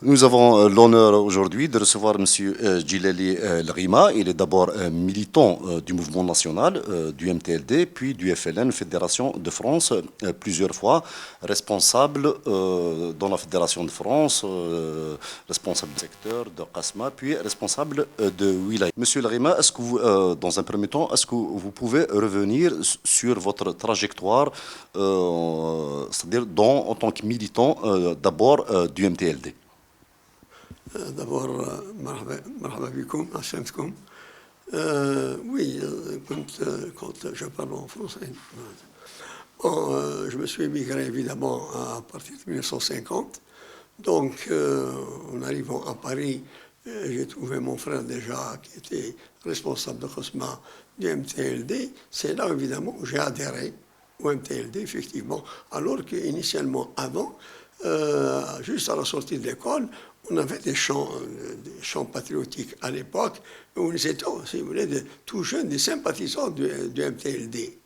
Nous avons l'honneur aujourd'hui de recevoir M. Djilali Lrima. Il est d'abord militant du mouvement national, du MTLD, puis du FLN, Fédération de France, plusieurs fois responsable dans la Fédération de France, responsable du secteur de Qasma, puis responsable de Wilaya. Monsieur Lrima, est-ce que vous, dans un premier temps, est-ce que vous pouvez revenir sur votre trajectoire, c'est-à-dire en tant que militant d'abord du MTLD? d'abord مرحبا بكم عشانتكم. Oui, quand je parle en français. Bon, je me suis émigré évidemment à partir de 1950. Donc, en arrivant à Paris, j'ai trouvé mon frère déjà qui était responsable de Cosma du MTLD. C'est là évidemment où j'ai adhéré au MTLD, effectivement, alors qu'initialement, avant, juste à la sortie de l'école, on avait des chants patriotiques à l'époque, où nous étions, si vous voulez, tout jeunes, des sympathisants du MTLD.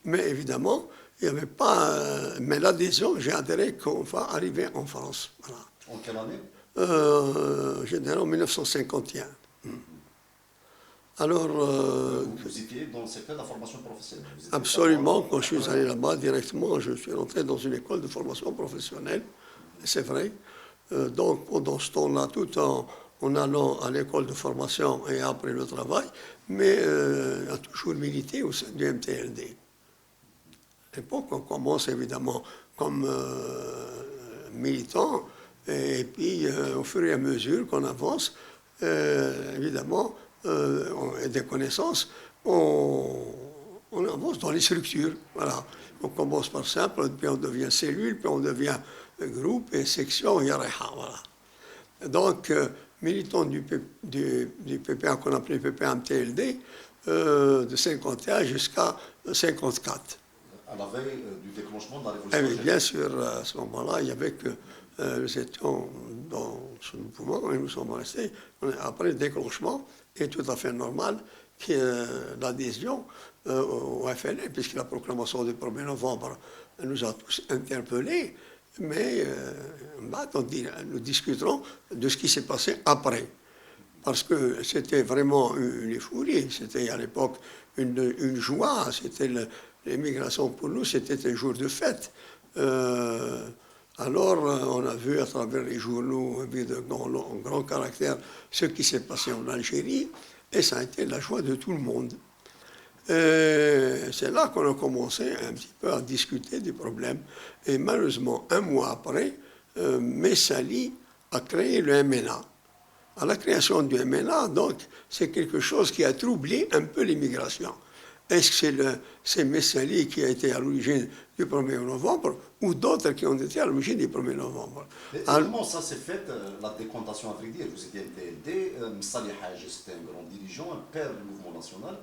Mais évidemment, il n'y avait pas. Mais l'adhésion, j'ai adhéré quand on va arriver en France. Voilà. En quelle année J'étais en 1951. Alors. Vous étiez dans le secteur de la formation professionnelle. Absolument. Quand je suis allé là-bas directement, je suis rentré dans une école de formation professionnelle. C'est vrai. Donc, pendant ce temps-là, tout en allant à l'école de formation et après le travail, mais a toujours milité au sein du MTLD. À l'époque, on commence évidemment comme militant, et puis au fur et à mesure qu'on avance, évidemment, et des connaissances, on avance dans les structures. Voilà. On commence par simple, puis on devient cellule, puis on devient groupe et section Yareha. Voilà. Donc, militant du PPA qu'on appelait PPA MTLD, de 51 jusqu'à 54. À la veille du déclenchement de la Révolution. Et bien sûr, à ce moment-là, il y avait que nous étions dans ce mouvement et nous sommes restés. Après le déclenchement, est tout à fait normal que l'adhésion au FLN, puisque la proclamation du 1er novembre nous a tous interpellés, mais nous discuterons de ce qui s'est passé après. Parce que c'était vraiment une euphorie, c'était à l'époque une joie, c'était l'émigration pour nous, c'était un jour de fête. Alors, on a vu à travers les journaux, en grand caractère, ce qui s'est passé en Algérie, et ça a été la joie de tout le monde. C'est là qu'on a commencé un petit peu à discuter des problèmes. Et malheureusement, un mois après, Messali a créé le MNA. À la création du MNA, donc, c'est quelque chose qui a troublé un peu l'immigration. Est-ce que c'est Messali qui a été à l'origine du 1er novembre ou d'autres qui ont été à l'origine du 1er novembre? Comment ça s'est fait, la décantation, à vrai dire? Vous étiez MTLD, Messali Hadj, c'était un grand dirigeant, un père du mouvement national.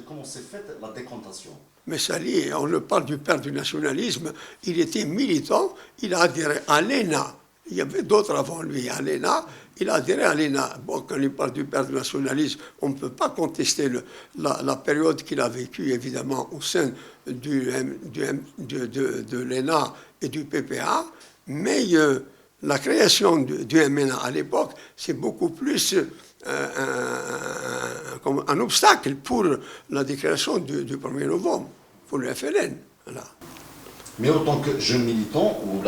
Comment s'est faite la décantation? Messali, on le parle du père du nationalisme, il était militant, il a adhéré à l'ENA. Il y avait d'autres avant lui, à l'ENA. Il a adhéré à l'ENA. Bon, quand il parle du père du nationalisme, on ne peut pas contester la période qu'il a vécue, évidemment, au sein de l'ENA et du PPA, mais la création du MNA à l'époque, c'est beaucoup plus un obstacle pour la déclaration du 1er novembre, pour le FLN. Voilà. Mais en tant que jeune militant, ou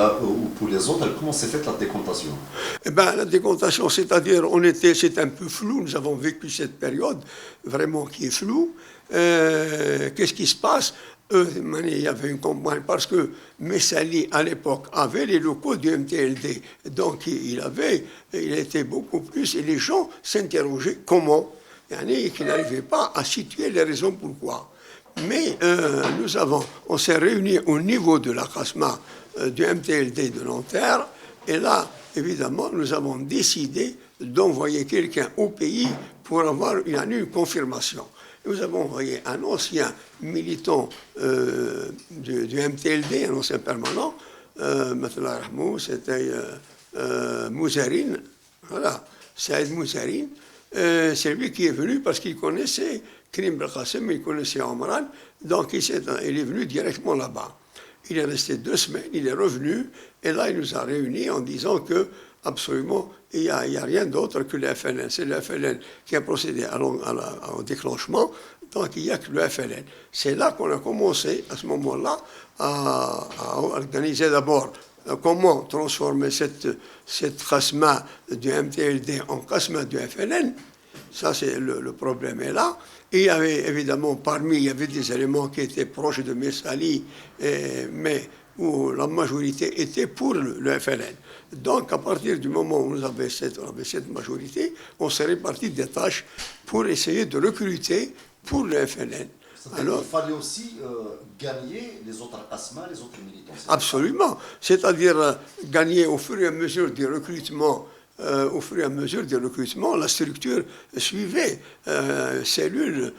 pour les autres, comment s'est faite la décantation? Eh bien, la décantation, c'est-à-dire, c'est un peu flou, nous avons vécu cette période vraiment qui est floue. Qu'est-ce qui se passe? Il y avait une campagne, parce que Messali, à l'époque, avait les locaux du MTLD. Donc, il était beaucoup plus, et les gens s'interrogeaient comment. Qu'ils n'arrivaient pas à situer les raisons pourquoi. Mais on s'est réunis au niveau de la CASMA du MTLD de Nanterre, et là, évidemment, nous avons décidé d'envoyer quelqu'un au pays pour avoir une confirmation. Nous avons envoyé un ancien militant du MTLD, un ancien permanent, Matla Rahmou, c'était Mouzarine, voilà, Saïd Mouzarine. C'est lui qui est venu parce qu'il connaissait Karim Belkacem, il connaissait Omran, donc il est venu directement là-bas. Il est resté 2 semaines, il est revenu, et là il nous a réunis en disant que absolument, il n'y a rien d'autre que le FLN. C'est le FLN qui a procédé au déclenchement, donc il n'y a que le FLN. C'est là qu'on a commencé, à ce moment-là, à organiser d'abord comment transformer cette khasma du MTLD en khasma du FLN. Ça, c'est le problème est là. Et il y avait évidemment, il y avait des éléments qui étaient proches de Messali, mais où la majorité était pour le FLN. Donc, à partir du moment où on avait cette majorité, on s'est réparti des tâches pour essayer de recruter pour le FLN. Alors, il fallait aussi gagner les autres asmas, les autres militants. Absolument. C'est-à-dire gagner au fur et à mesure du recrutement. Au fur et à mesure du recrutement, la structure suivait cellules,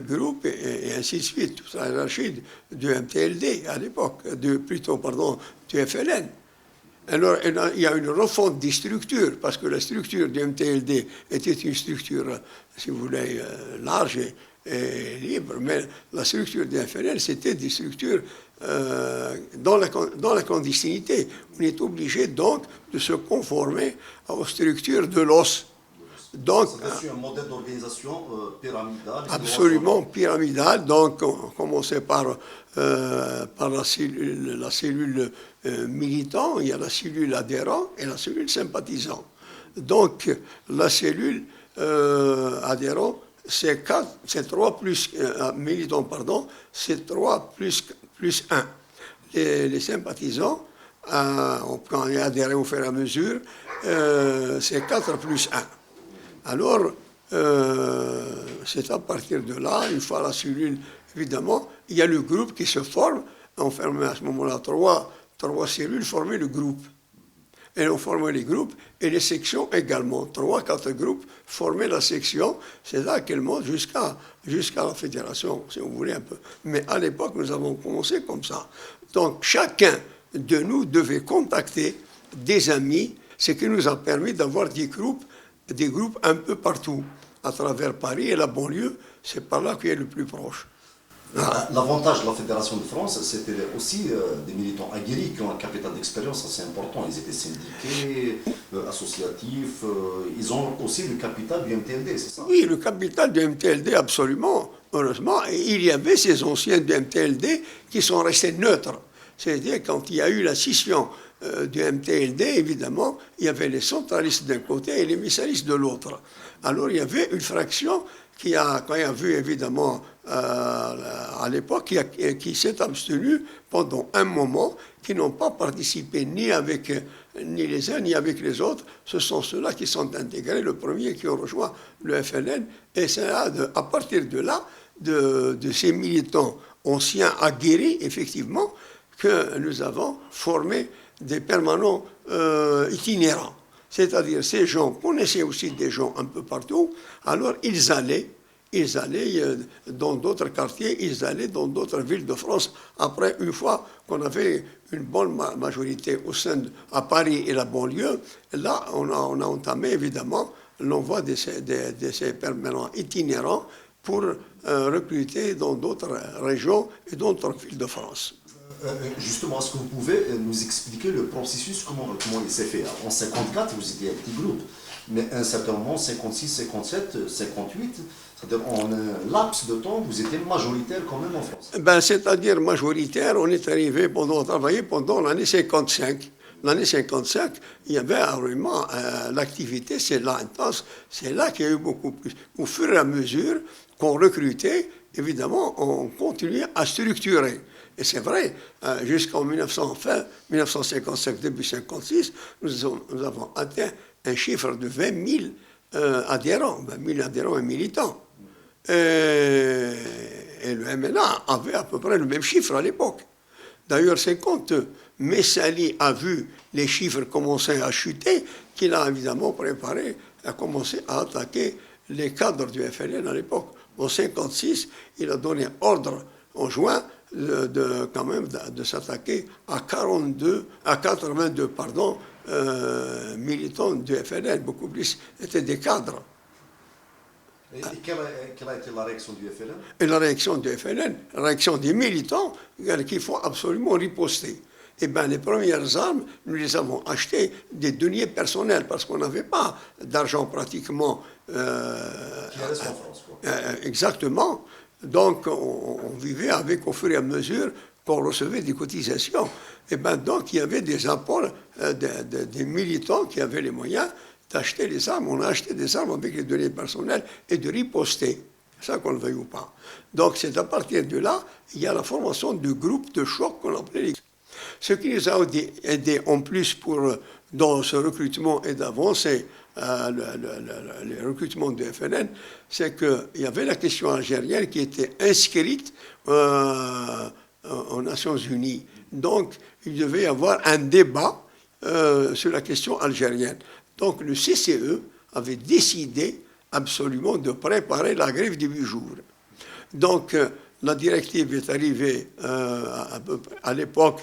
groupes et ainsi de suite, toute la hiérarchie du MTLD à l'époque, du FLN. Alors, il y a une refonte des structures, parce que la structure du MTLD était une structure, si vous voulez, large et libre, mais la structure du FLN, c'était des structures dans la clandestinité. On est obligé donc de se conformer aux structures de l'os. Donc, c'est un modèle d'organisation pyramidale. Absolument pyramidale. Donc, on commençait par la cellule militant, il y a la cellule adhérent et la cellule sympathisant. Donc, la cellule adhérent, c'est 3 plus militants, pardon, c'est 3 plus 1. Les sympathisants, quand on est adhéré au fur et à mesure, c'est 4 plus 1. Alors, c'est à partir de là, une fois la cellule, évidemment, il y a le groupe qui se forme. On formait à ce moment-là 3 cellules formaient le groupe. Et on formait les groupes et les sections également. 3-4 groupes formaient la section. C'est là qu'elle monte jusqu'à la fédération, si vous voulez un peu. Mais à l'époque, nous avons commencé comme ça. Donc, chacun de nous devait contacter des amis, ce qui nous a permis d'avoir des groupes un peu partout, à travers Paris et la banlieue. C'est par là qu'il est le plus proche. L'avantage de la Fédération de France, c'était aussi des militants aguerris qui ont un capital d'expérience assez important. Ils étaient syndiqués, associatifs, ils ont aussi le capital du MTLD, c'est ça? Oui, le capital du MTLD, absolument, heureusement. Et il y avait ces anciens du MTLD qui sont restés neutres. C'est-à-dire, quand il y a eu la scission du MTLD, évidemment, il y avait les centralistes d'un côté et les missalistes de l'autre. Alors, il y avait une fraction qui a vu, évidemment, à l'époque, qui s'est abstenue pendant un moment, qui n'ont pas participé ni les uns ni avec les autres. Ce sont ceux-là qui sont intégrés, le premier qui ont rejoint le FLN. Et c'est à partir de là, de ces militants anciens aguerris, effectivement, que nous avons formé des permanents itinérants. C'est-à-dire, ces gens connaissaient aussi des gens un peu partout, alors ils allaient dans d'autres quartiers, ils allaient dans d'autres villes de France. Après, une fois qu'on avait une bonne majorité à Paris et la banlieue, là, on a entamé évidemment l'envoi de ces permanents itinérants pour recruter dans d'autres régions et d'autres villes de France. Justement, est-ce que vous pouvez nous expliquer le processus, comment il s'est fait? En 54, vous étiez un petit groupe, mais à un certain moment, 56, 57, 58, c'est-à-dire en un laps de temps, vous étiez majoritaire quand même en France. C'est-à-dire majoritaire, on est arrivé, on travaillait pendant l'année 55. L'année 55, il y avait vraiment l'activité, c'est là intense, c'est là qu'il y a eu beaucoup plus. Au fur et à mesure qu'on recrutait, évidemment, on continuait à structurer. Et c'est vrai, jusqu'en 1955, début 1956, nous avons atteint un chiffre de 20 000 adhérents, 20 000 adhérents et militants. Et le MNA avait à peu près le même chiffre à l'époque. D'ailleurs, c'est quand Messali a vu les chiffres commencer à chuter qu'il a évidemment préparé à commencer à attaquer les cadres du FLN à l'époque. En 1956, il a donné ordre en juin de s'attaquer à 82 militants du FLN, beaucoup plus étaient des cadres. Et quelle a été la réaction du FLN? Et la réaction du FLN, la réaction des militants, qu'il faut absolument riposter. eh bien, les premières armes, nous les avons achetées des deniers personnels parce qu'on n'avait pas d'argent pratiquement. Qui reste en France, quoi. Exactement. Donc, on vivait avec, au fur et à mesure qu'on recevait des cotisations. Et bien, donc, il y avait des apports des militants qui avaient les moyens d'acheter les armes. On a acheté des armes avec les deniers personnels et de riposter. C'est ça qu'on le veuille ou pas. Donc, c'est à partir de là, il y a la formation de groupes de choc qu'on appelait les... Ce qui nous a aidé en plus dans ce recrutement et d'avancer le recrutement du FLN, c'est qu'il y avait la question algérienne qui était inscrite aux Nations Unies. Donc, il devait y avoir un débat sur la question algérienne. Donc, le CCE avait décidé absolument de préparer la grève des 8 jours. Donc, la directive est arrivée à l'époque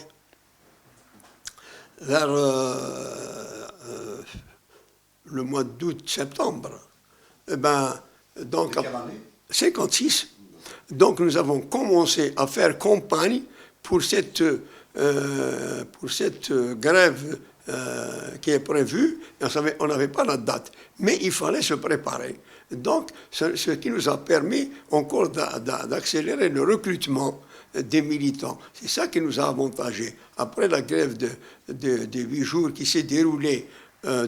vers le mois d'août-septembre. Eh ben, donc, quelle année? 56. Donc, nous avons commencé à faire campagne pour cette grève qui est prévue. On n'avait pas la date, mais il fallait se préparer. Donc, ce qui nous a permis encore d'accélérer le recrutement des militants. C'est ça qui nous a avantagés. Après la grève de 8 jours qui s'est déroulée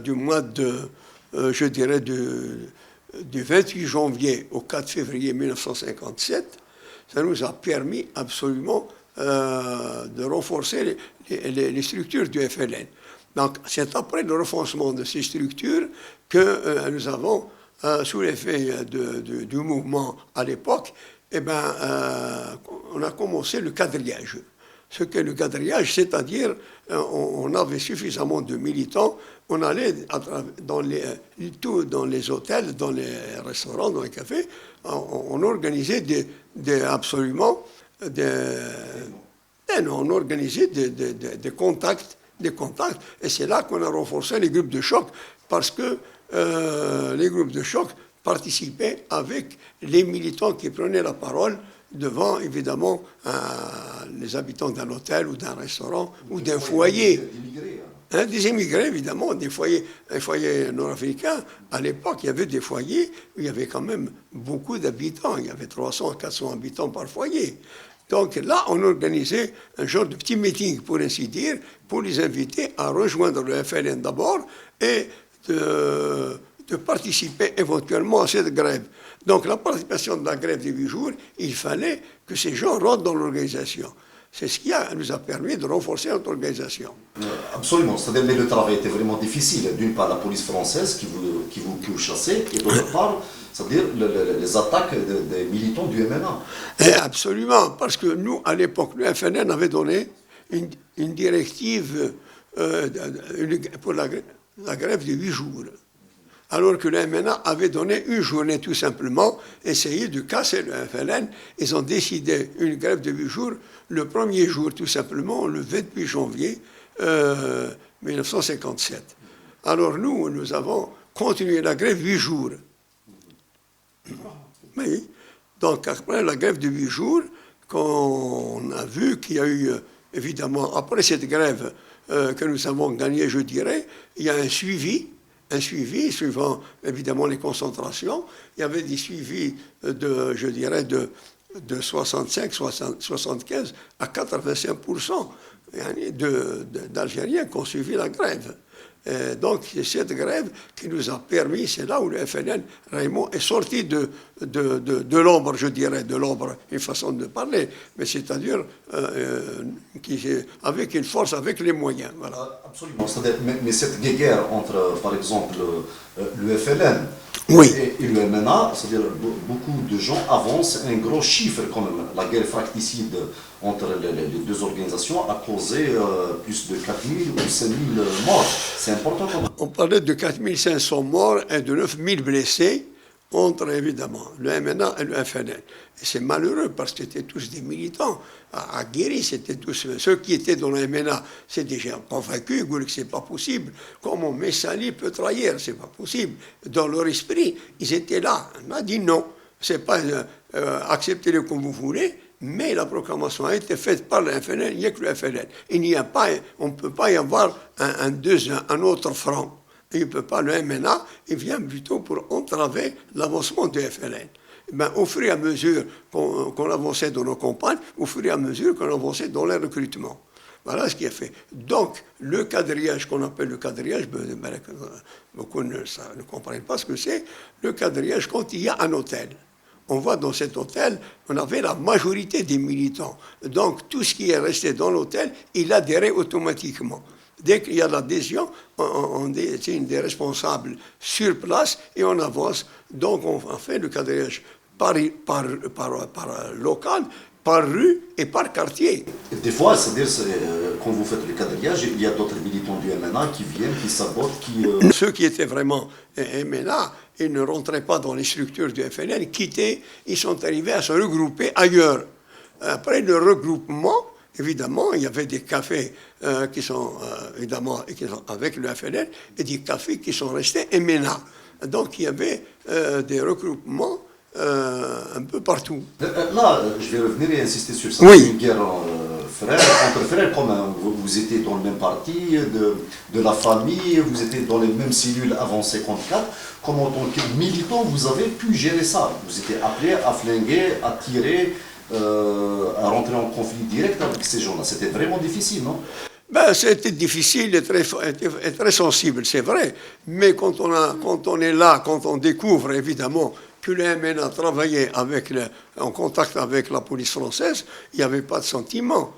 du mois je dirais, du 28 janvier au 4 février 1957, ça nous a permis absolument de renforcer les structures du FLN. Donc, c'est après le renforcement de ces structures que nous avons, sous l'effet du mouvement à l'époque, eh ben, on a commencé le quadrillage. Ce qu'est le quadrillage, c'est-à-dire on avait suffisamment de militants, on allait dans les hôtels, dans les restaurants, dans les cafés, on organisait on organisait des contacts, et c'est là qu'on a renforcé les groupes de choc, parce que les groupes de choc participaient avec les militants qui prenaient la parole devant, évidemment, les habitants d'un hôtel ou d'un restaurant ou d'un foyer. Des immigrés, évidemment, des foyers nord-africains. À l'époque, il y avait des foyers où il y avait quand même beaucoup d'habitants. Il y avait 300 à 400 habitants par foyer. Donc là, on organisait un genre de petit meeting, pour ainsi dire, pour les inviter à rejoindre le FLN d'abord et de participer éventuellement à cette grève. Donc la participation de la grève des 8 jours, il fallait que ces gens rentrent dans l'organisation. C'est ce qui nous a permis de renforcer notre organisation. Absolument. C'est-à-dire, mais le travail était vraiment difficile. D'une part, la police française qui vous chassait, et d'autre part, c'est-à-dire les attaques des militants du MNA. Et absolument, parce que nous, à l'époque, le FNN avait donné une directive pour la grève de 8 jours. Alors que le MNA avait donné une journée tout simplement, essayé de casser le FLN. Ils ont décidé une grève de 8 jours, le premier jour tout simplement, le 28 janvier 1957. Alors nous avons continué la grève 8 jours. Oui. Donc après la grève de 8 jours, qu'on a vu qu'il y a eu, évidemment, après cette grève que nous avons gagnée, je dirais, il y a un suivi suivant évidemment les concentrations. Il y avait des suivis je dirais, de 65, 75 à 85% d'Algériens qui ont suivi la grève. Et donc, c'est cette grève qui nous a permis, c'est là où le FLN, Raymond, est sorti de l'ombre, je dirais, de l'ombre, une façon de parler, mais c'est-à-dire avec une force, avec les moyens. Voilà. Absolument. Mais cette guerre entre, par exemple, le FLN oui. et le MNA, c'est-à-dire beaucoup de gens avancent un gros chiffre quand même. La guerre fratricide entre les deux organisations a causé plus de 4000 ou 5000 morts. C'est important quand même. On parlait de 4500 morts et de 9000 blessés entre, évidemment, le MNA et le FNL. Et c'est malheureux parce que c'était tous des militants aguerris, c'était tous ceux qui étaient dans le MNA, c'est déjà convaincus que c'est pas possible. Comment Messali peut trahir, c'est pas possible. Dans leur esprit, ils étaient là. On a dit non, c'est pas acceptez-le comme vous voulez, Mais la proclamation a été faite par le FLN, il n'y a que le FLN. Il n'y a pas, on ne peut pas y avoir un autre front. Il ne peut pas, le MNA, il vient plutôt pour entraver l'avancement du FLN. Ben, au fur et à mesure qu'on avançait dans nos campagnes, au fur et à mesure qu'on avançait dans les recrutements. Voilà ce qui est fait. Donc, le quadrillage, qu'on appelle le quadrillage, beaucoup ne comprennent pas ce que c'est. Le quadrillage, quand il y a un hôtel, on voit dans cet hôtel, on avait la majorité des militants. Donc, tout ce qui est resté dans l'hôtel, il adhérait automatiquement. Dès qu'il y a l'adhésion, on désigne des responsables sur place et on avance. Donc, on fait le quadrillage par local, par rue et par quartier. Des fois, c'est-à-dire, quand vous faites le quadrillage, il y a d'autres militants du MNA qui viennent, qui sabotent, qui... Ceux qui étaient vraiment MNA, ils ne rentraient pas dans les structures du FLN, quittaient, ils sont arrivés à se regrouper ailleurs. Après le regroupement, évidemment, il y avait des cafés qui sont, évidemment, avec le FLN, et des cafés qui sont restés MNA. Donc, il y avait des regroupements un peu partout. Là, je vais revenir et insister sur ça. Oui. Une guerre entre frères communs. Vous étiez dans le même parti, de la famille, vous étiez dans les mêmes cellules avant 54. Comment, en tant que militant, vous avez pu gérer ça? Vous étiez appelé à flinguer, à tirer, à rentrer en conflit direct avec ces gens-là. C'était vraiment difficile, non? Ben, c'était difficile et très sensible, c'est vrai. Mais quand on est là, quand on découvre, évidemment, que le MNA travaillait en contact avec la police française, il n'y avait pas de sentiment.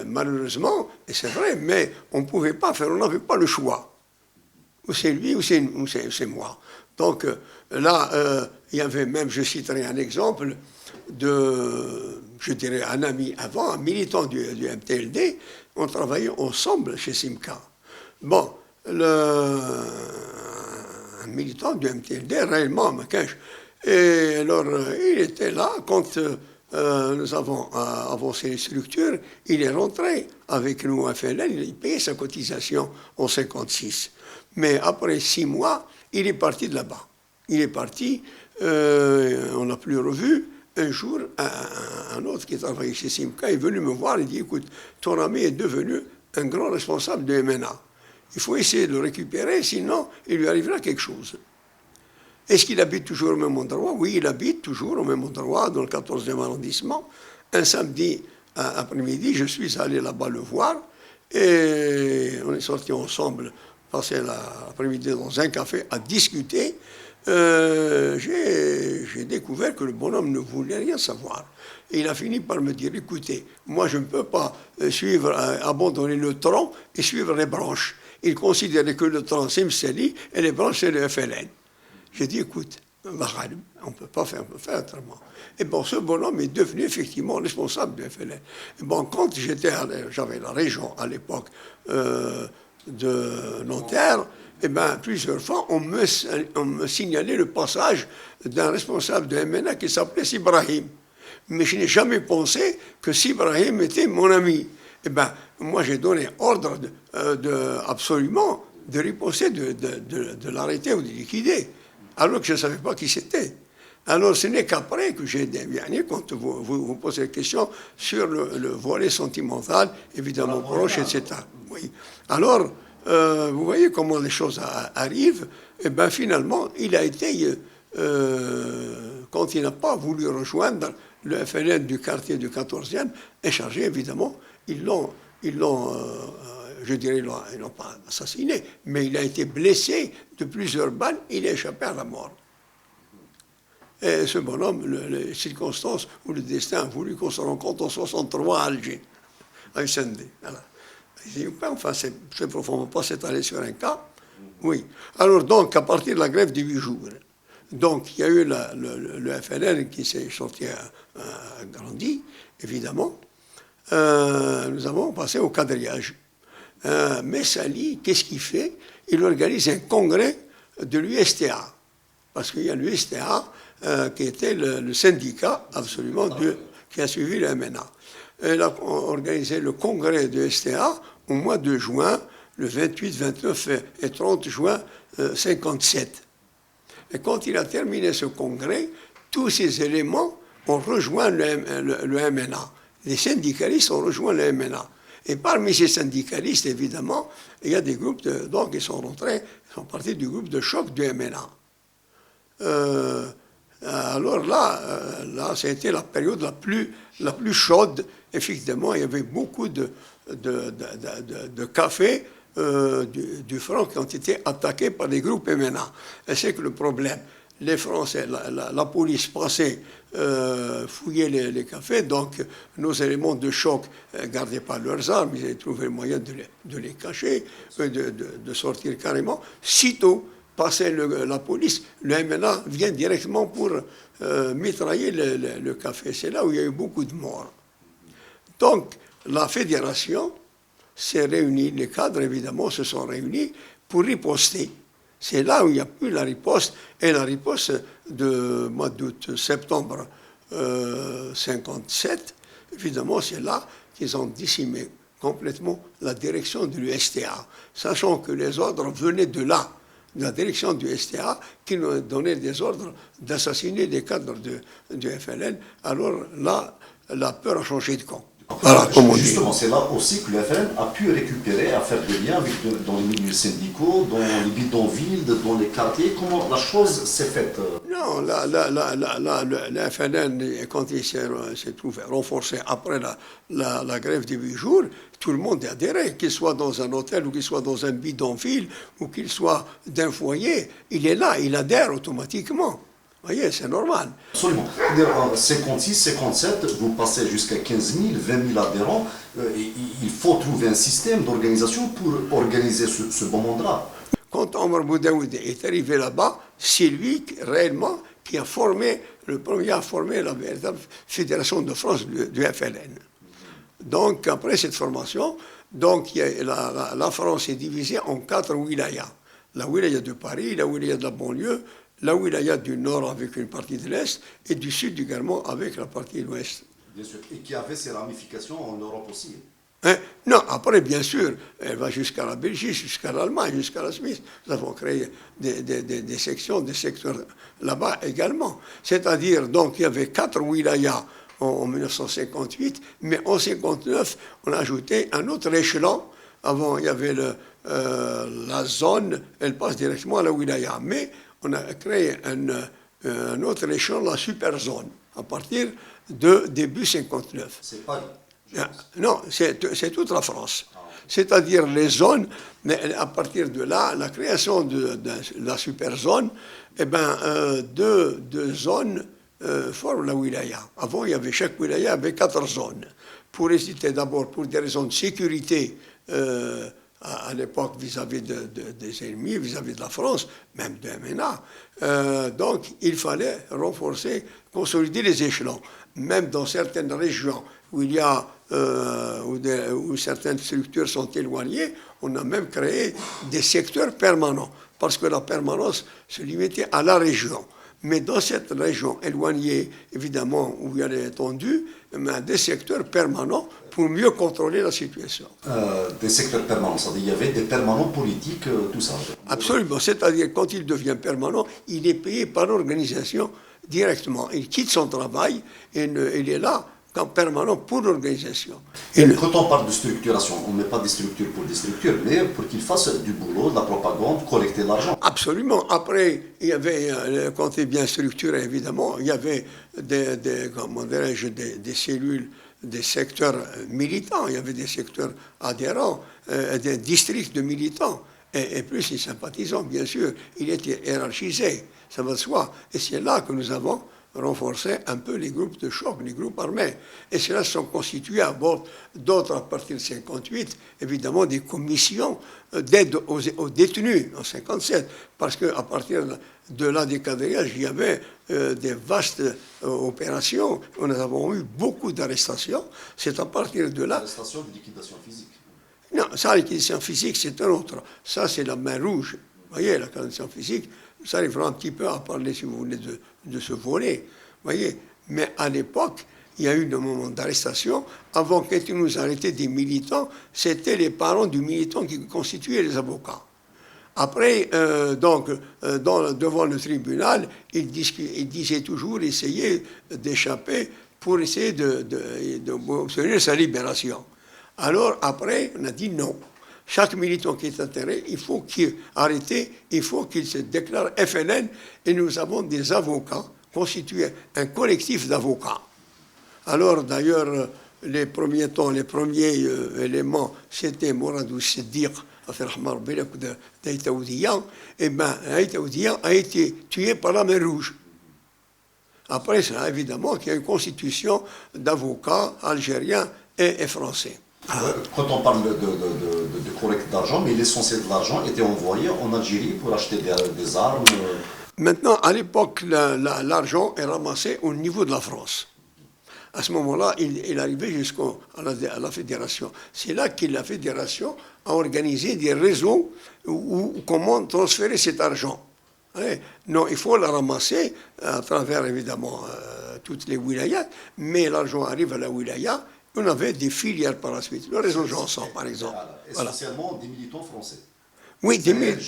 Malheureusement, et c'est vrai, mais on ne pouvait pas faire, on n'avait pas le choix. Ou c'est lui ou c'est moi. Donc là, il y avait même, je citerai un exemple, je dirais un ami avant, un militant du MTLD, on travaillait ensemble chez Simca. Bon, un militant du MTLD, réellement, Macache. Et alors, il était là, quand nous avons avancé les structures, il est rentré avec nous à FLN, il payait sa cotisation en 56. Mais après 6 mois, il est parti de là-bas. Il est parti, on n'a plus revu. Un jour, un autre qui travaillait chez Simca est venu me voir et dit, écoute, ton ami est devenu un grand responsable de MNA. Il faut essayer de le récupérer, sinon il lui arrivera quelque chose. Est-ce qu'il habite toujours au même endroit? Oui, il habite toujours au même endroit, dans le 14e arrondissement. Un samedi après-midi, je suis allé là-bas le voir, et on est sortis ensemble, passer l'après-midi dans un café à discuter. J'ai découvert que le bonhomme ne voulait rien savoir. Et il a fini par me dire, écoutez, moi je ne peux pas abandonner le tronc et suivre les branches. Il considérait que le tronc c'est Mseli et les branches c'est le FLN. J'ai dit, écoute, on ne peut pas faire, autrement. Et bon, ce bonhomme est devenu effectivement responsable du FLN. Et bon, quand j'avais la région à l'époque de Nanterre, et ben, plusieurs fois, on me signalait le passage d'un responsable de MNA qui s'appelait Sibrahim. Mais je n'ai jamais pensé que Sibrahim était mon ami. Et ben, moi, j'ai donné ordre absolument de riposter, de l'arrêter ou de liquider, alors que je ne savais pas qui c'était. Alors, ce n'est qu'après que j'ai dévié, quand vous posez la question sur le volet sentimental, évidemment proche, etc. Oui. Alors, vous voyez comment les choses arrivent. Et bien finalement, il a été, quand il n'a pas voulu rejoindre le FLN du quartier du 14e, est chargé, évidemment, ils l'ont je dirais, ils l'ont pas assassiné, mais il a été blessé de plusieurs balles, il a échappé à la mort. Et ce bonhomme, les circonstances ou le destin a voulu qu'on se rencontre en 63 à Alger, à Sendé. Voilà. Enfin, c'est profondément pas s'étaler sur un cas. Oui. Alors, donc, à partir de la grève de 8 jours, donc, il y a eu le FLN qui s'est sorti grandi, évidemment. Nous avons passé au quadrillage. Messali, qu'est-ce qu'il fait? Il organise un congrès de l'USTA. Parce qu'il y a l'USTA qui était le syndicat absolument qui a suivi le MNA. Il a organisé le congrès de l'USTA au mois de juin, le 28, 29 et 30 juin 57. Et quand il a terminé ce congrès, tous ces éléments ont rejoint le MNA. Les syndicalistes ont rejoint le MNA. Et parmi ces syndicalistes, évidemment, il y a des groupes, donc ils sont rentrés, ils sont partis du groupe de choc du MNA. Alors là, ça a été la période la plus chaude. Effectivement, il y avait beaucoup de cafés du front qui ont été attaqués par des groupes MNA. Et c'est que le problème, les Français, la police passait fouiller les cafés, donc nos éléments de choc ne gardaient pas leurs armes, ils avaient trouvé le moyen de les cacher, de sortir carrément. Sitôt passait la police, le MNA vient directement pour mitrailler le café. C'est là où il y a eu beaucoup de morts. Donc la fédération s'est réunie, les cadres évidemment se sont réunis pour riposter. C'est là où il n'y a plus la riposte, et la riposte de mois d'août, septembre 57, évidemment c'est là qu'ils ont décimé complètement la direction de l'USTA, sachant que les ordres venaient de là, de la direction du STA, qui nous donnait des ordres d'assassiner des cadres du FLN. Alors là, la peur a changé de camp. Voilà, comme on dit. Justement, c'est là aussi que le FLN a pu récupérer, à faire des liens dans les milieux syndicaux, dans les bidonvilles, dans les quartiers. Comment la chose s'est faite? Non, le FLN, quand il s'est trouvé renforcé après la grève des 8 jours, tout le monde est adhéré, qu'il soit dans un hôtel ou qu'il soit dans un bidonville ou qu'il soit d'un foyer, il est là, il adhère automatiquement. Vous voyez, c'est normal. Absolument. En 56, 57, vous passez jusqu'à 15 000, 20 000 adhérents. Il faut trouver un système d'organisation pour organiser ce bon monde-là. Quand Omar Boudaoud est arrivé là-bas, c'est lui réellement qui a formé, le premier à former la véritable fédération de France du FLN. Donc, après cette formation, donc, la France est divisée en 4 wilayas. La wilaya de Paris, la wilaya de la banlieue, la wilaya du nord avec une partie de l'est et du sud également avec la partie de l'ouest. Bien sûr. Et qui avait ses ramifications en Europe aussi. Non, après, bien sûr, elle va jusqu'à la Belgique, jusqu'à l'Allemagne, jusqu'à la Suisse. Nous avons créé des sections, des secteurs là-bas également. C'est-à-dire, donc, il y avait 4 wilayas en 1958, mais en 1959, on a ajouté un autre échelon. Avant, il y avait la zone, elle passe directement à la wilaya. Mais on a créé un autre échelon, la super zone, à partir de début 59. C'est Paris. Non, c'est toute la France. C'est-à-dire les zones, mais à partir de là, la création de la super zone, eh ben, deux zones forment la wilaya. Avant, il y avait chaque wilaya avait 4 zones. Pour hésiter d'abord pour des raisons de sécurité à l'époque vis-à-vis des ennemis, vis-à-vis de la France, même de MNA. Donc, il fallait renforcer, consolider les échelons. Même dans certaines régions où il y a où certaines structures sont éloignées, on a même créé des secteurs permanents, parce que la permanence se limitait à la région. Mais dans cette région éloignée, évidemment, où il y a les tendus, des secteurs permanents pour mieux contrôler la situation. Des secteurs permanents, c'est-à-dire il y avait des permanents politiques, tout ça. Absolument, c'est-à-dire quand il devient permanent, il est payé par l'organisation directement. Il quitte son travail et il est là comme permanent pour l'organisation. Quand on parle de structuration, on ne met pas des structures pour des structures, mais pour qu'ils fassent du boulot, de la propagande, collecter de l'argent. Absolument. Après, il y avait, quand il est bien structuré, évidemment, il y avait des cellules, des secteurs militants, il y avait des secteurs adhérents, des districts de militants. Et plus les sympathisants, bien sûr, il était hiérarchisé, ça va de soi. Et c'est là que nous avons renforcer un peu les groupes de choc, les groupes armés. Et ceux-là sont constitués à bord d'autres à partir de 1958, évidemment des commissions d'aide aux détenus en 1957, parce qu'à partir de là des quadrillages, il y avait des vastes opérations, nous avons eu beaucoup d'arrestations, c'est à partir de là... Arrestation de liquidation physique. Non, ça, la liquidation physique, c'est un autre. Ça, c'est la main rouge. Vous voyez, la liquidation physique, ça arrivera un petit peu à parler, si vous voulez, de ce volet. Voyez. Mais à l'époque, il y a eu des moments d'arrestation. Avant qu'ils nous arrêtaient des militants, c'était les parents du militant qui constituaient les avocats. Après, devant le tribunal, il disait toujours essayer d'échapper pour essayer d'obtenir sa libération. Alors après, on a dit non. Chaque militant qui est atterré, il faut qu'il arrête, il faut qu'il se déclare FLN, et nous avons des avocats, constitué un collectif d'avocats. Alors d'ailleurs, les premiers temps, les premiers éléments, c'était Moradou Siddiq, d'Aïtaoudian, et bien Aïtaoudian a été tué par la mer Rouge. Après ça, évidemment, qu'il y a une constitution d'avocats algériens et français. Quand on parle de collecte d'argent, mais l'essentiel de l'argent était envoyé en Algérie pour acheter des armes. Maintenant, à l'époque, l'argent est ramassé au niveau de la France. À ce moment-là, il arrivait jusqu'à la fédération. C'est là que la fédération a organisé des réseaux où comment transférer cet argent. Non, il faut la ramasser à travers, évidemment, toutes les wilayas, mais l'argent arrive à la wilaya. On avait des filières par la suite. Le réseau Janson, par exemple. Essentiellement des militants français. Oui, des militants.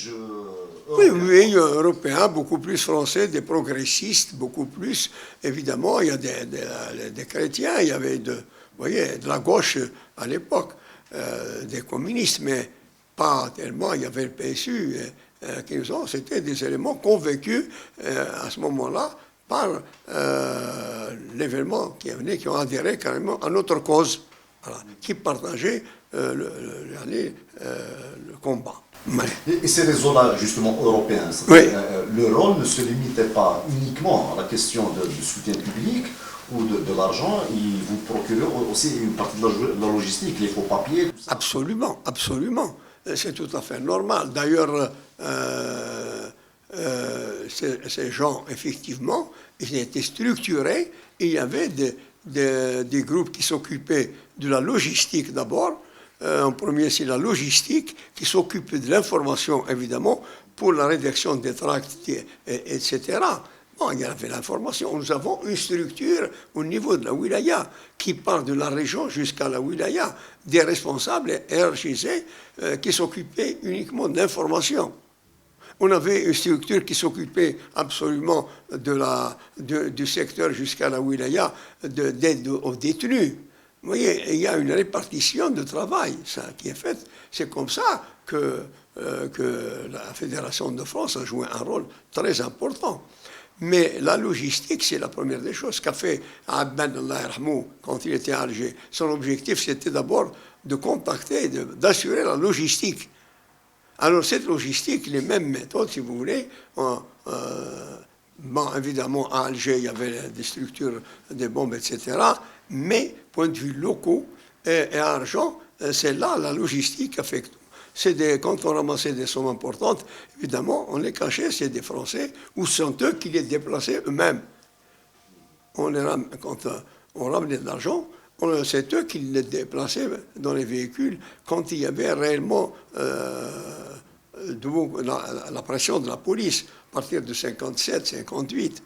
Oui, européens, beaucoup plus français, des progressistes, beaucoup plus. Évidemment, il y a des chrétiens, il y avait de la gauche à l'époque, des communistes, mais pas tellement. Il y avait le PSU, c'était des éléments convaincus à ce moment-là par l'événement qui est venu, qui ont adhéré carrément à notre cause, voilà, qui partageaient le combat. Et ces réseaux-là, justement, européens, oui. Le rôle ne se limitait pas uniquement à la question du soutien public ou de l'argent, il vous procurait aussi une partie de la logistique, les faux papiers. Tout ça. Absolument, absolument. C'est tout à fait normal. D'ailleurs, ces gens, effectivement, ils étaient structurés. Il y avait des groupes qui s'occupaient de la logistique d'abord. En premier, c'est la logistique qui s'occupait de l'information, évidemment, pour la rédaction des tracts, etc. Bon, il y avait l'information. Nous avons une structure au niveau de la wilaya qui part de la région jusqu'à la wilaya, des responsables hiérarchisés qui s'occupaient uniquement de l'information. On avait une structure qui s'occupait absolument du secteur jusqu'à la wilaya d'aide aux détenus. Vous voyez, il y a une répartition de travail qui est faite. C'est comme ça que la Fédération de France a joué un rôle très important. Mais la logistique, c'est la première des choses qu'a fait Abban Allah Yarhamou quand il était à Alger. Son objectif, c'était d'abord de contacter, d'assurer la logistique. Alors cette logistique, les mêmes méthodes, si vous voulez, bon, évidemment, à Alger, il y avait des structures, des bombes, etc. Mais, point de vue locaux et argent, c'est là la logistique affecte. Quand on ramassait des sommes importantes, évidemment, on les cachait, c'est des Français, ou sont eux qui les déplaçaient eux-mêmes. Quand on ramenait de l'argent, c'est eux qui les déplaçaient dans les véhicules quand il y avait réellement la pression de la police, à partir de 57, 58.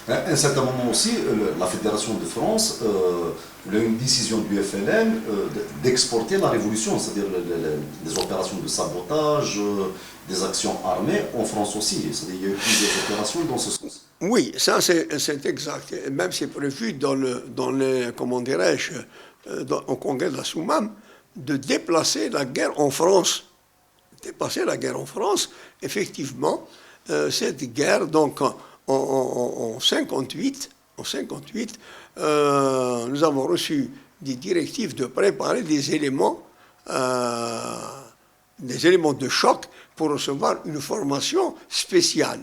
À un certain moment aussi, la Fédération de France a eu une décision du FLN d'exporter la révolution, c'est-à-dire les opérations de sabotage, des actions armées en France aussi. C'est-à-dire qu'il y a eu plusieurs opérations dans ce sens. Oui, ça c'est exact. Et même c'est prévu comment dirais-je, au congrès de la Soumam, de déplacer la guerre en France. Déplacer la guerre en France, effectivement, cette guerre, donc en 58, nous avons reçu des directives de préparer des éléments de choc pour recevoir une formation spéciale.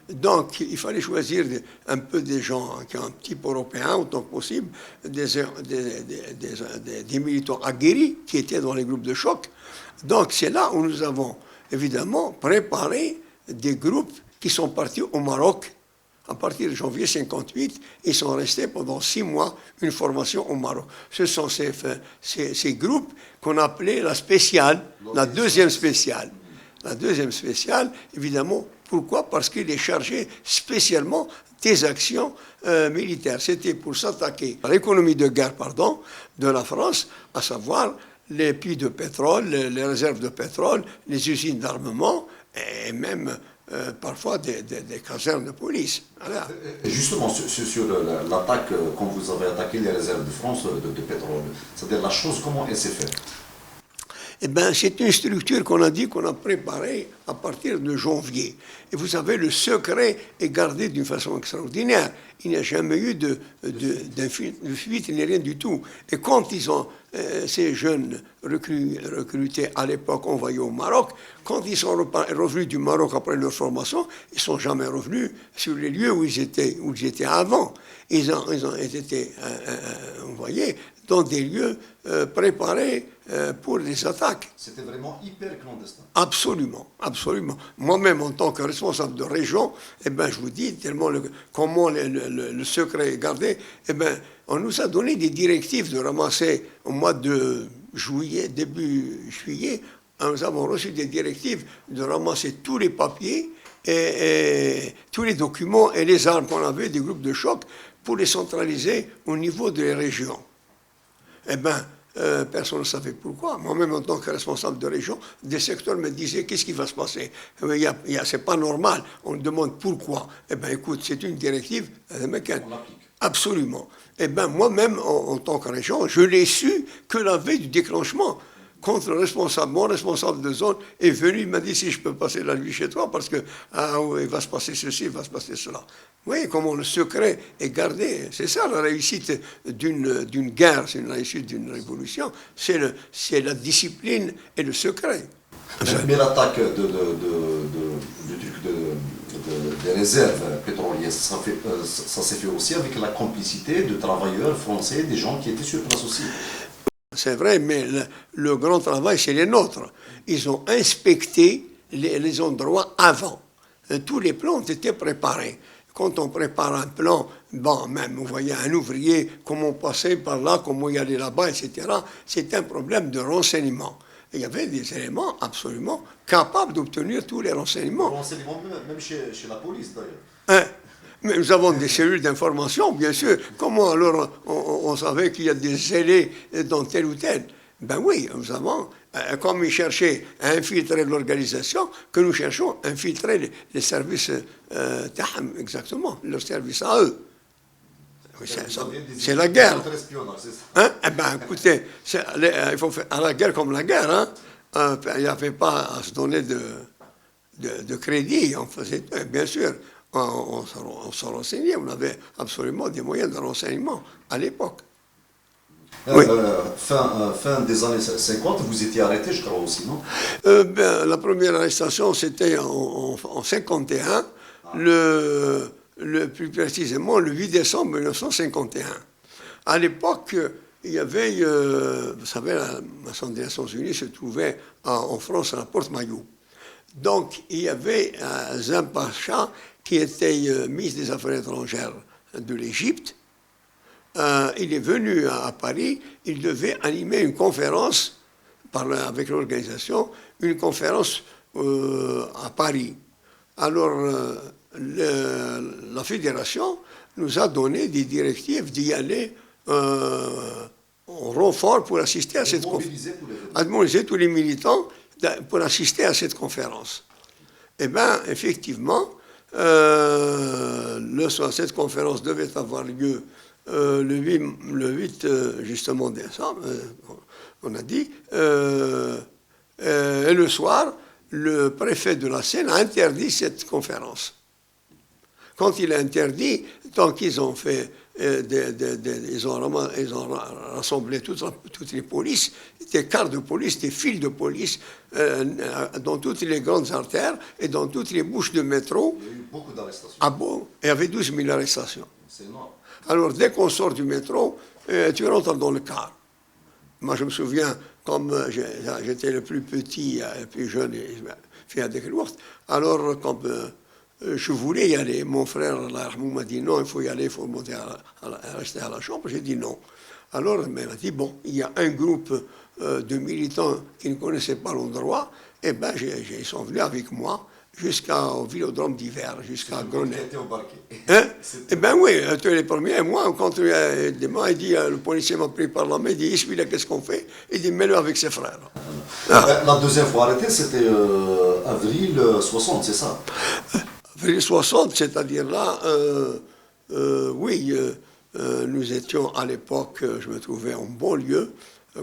Donc, il fallait choisir un peu des gens qui ont un type européen, autant que possible, des militants aguerris qui étaient dans les groupes de choc. Donc, c'est là où nous avons évidemment préparé des groupes qui sont partis au Maroc. À partir de janvier 1958, ils sont restés pendant 6 mois une formation au Maroc. Ce sont ces groupes qu'on appelait la spéciale, la deuxième spéciale. La deuxième spéciale, évidemment, pourquoi? Parce qu'il est chargé spécialement des actions militaires. C'était pour s'attaquer à l'économie de guerre, de la France, à savoir les puits de pétrole, les réserves de pétrole, les usines d'armement et même parfois des casernes de police. Voilà. Et justement, sur l'attaque, quand vous avez attaqué les réserves de France de pétrole, c'est-à-dire la chose, comment elle s'est faite? Eh bien, c'est une structure qu'on a dit qu'on a préparée à partir de janvier. Et vous savez, le secret est gardé d'une façon extraordinaire. Il n'y a jamais eu de fuite ni rien du tout. Et quand ils ont, ces jeunes recrutés à l'époque envoyés au Maroc, quand ils sont revenus du Maroc après leur formation, ils ne sont jamais revenus sur les lieux où ils étaient avant. Ils ont été envoyés dans des lieux préparés pour des attaques. C'était vraiment hyper clandestin. Absolument, absolument. Moi-même, en tant que responsable de région, eh ben, je vous dis tellement comment le secret est gardé. Eh ben, on nous a donné des directives de ramasser au mois de juillet, début juillet. Nous avons reçu des directives de ramasser tous les papiers et tous les documents et les armes qu'on avait des groupes de choc pour les centraliser au niveau des régions. Eh bien, personne ne savait pourquoi. Moi-même, en tant que responsable de région, des secteurs me disaient qu'est-ce qui va se passer. C'est pas normal. On demande pourquoi. Eh bien, écoute, c'est une directive américaine. On l'applique. Absolument. Eh bien, moi-même, en tant que région, je l'ai su que la veille du déclenchement. Quand le responsable, mon responsable de zone est venu, il m'a dit si je peux passer la nuit chez toi parce que il va se passer ceci, il va se passer cela. Vous voyez comment le secret est gardé. C'est ça la réussite d'une guerre, c'est la réussite d'une révolution. C'est la discipline et le secret. Mais l'attaque des réserves pétrolières, ça s'est fait aussi avec la complicité de travailleurs français, des gens qui étaient sur place aussi. C'est vrai, mais le grand travail, c'est les nôtres. Ils ont inspecté les endroits avant. Tous les plans ont été préparés. Quand on prépare un plan, bon, même vous voyez un ouvrier, comment passer par là, comment y aller là-bas, etc., c'est un problème de renseignement. Et il y avait des éléments absolument capables d'obtenir tous les renseignements. Renseignement même chez la police, d'ailleurs. Hein? Mais nous avons des cellules d'information, bien sûr. Comment alors on savait qu'il y a des zélés dans tel ou tel? Ben oui, nous avons, comme ils cherchaient à infiltrer l'organisation, que nous cherchons à infiltrer les services TAHAM, exactement, leurs services à eux. C'est la guerre. Hein? Eh ben, écoutez, il faut faire à la guerre comme la guerre. Hein? Il n'y avait pas à se donner de crédit. On faisait, bien sûr. On se renseignait, on avait absolument des moyens de renseignement à l'époque. Oui. Fin des années 50, vous étiez arrêté, je crois aussi, non? La première arrestation, c'était en 51, plus précisément le 8 décembre 1951. À l'époque, il y avait, vous savez, la Maison des Nations Unies se trouvait en France à la Porte-Maillot. Donc, il y avait Zim Pacha, qui était ministre des Affaires étrangères de l'Égypte. Il est venu à Paris, il devait animer une conférence avec l'organisation, une conférence à Paris. Alors, la fédération nous a donné des directives d'y aller en renfort pour assister à cette conférence. À mobiliser tous les militants pour assister à cette conférence. Eh bien, effectivement, cette conférence devait avoir lieu le 8 justement décembre, on a dit, et le soir, le préfet de la Seine a interdit cette conférence. Quand il a interdit, tant qu'ils ont fait, ils ont rassemblé toutes les polices, des quarts de police, des fils de police, dans toutes les grandes artères et dans toutes les bouches de métro. Il y a eu beaucoup d'arrestations. Ah bon? Il y avait 12 000 arrestations. C'est énorme. Alors, dès qu'on sort du métro, tu rentres dans le car. Moi, je me souviens, comme j'étais le plus petit, le plus jeune, fait à Deklourt, alors, comme je voulais y aller, mon frère m'a dit non, il faut y aller, il faut rester à la chambre. J'ai dit non. Alors, il m'a dit bon, il y a un groupe de militants qui ne connaissaient pas l'endroit, et bien, ils sont venus avec moi. jusqu'au Vélodrome d'hiver, jusqu'à Grenelle. embarqué. Hein? Eh bien oui, tu es les premiers. Moi, quand il dit, le policier m'a pris par la main, il dit, celui-là, qu'est-ce qu'on fait? Il dit, mets-le avec ses frères. La deuxième fois arrêté, c'était avril 60, c'est ça? Avril 60, c'est-à-dire là, oui, nous étions à l'époque, je me trouvais en banlieue,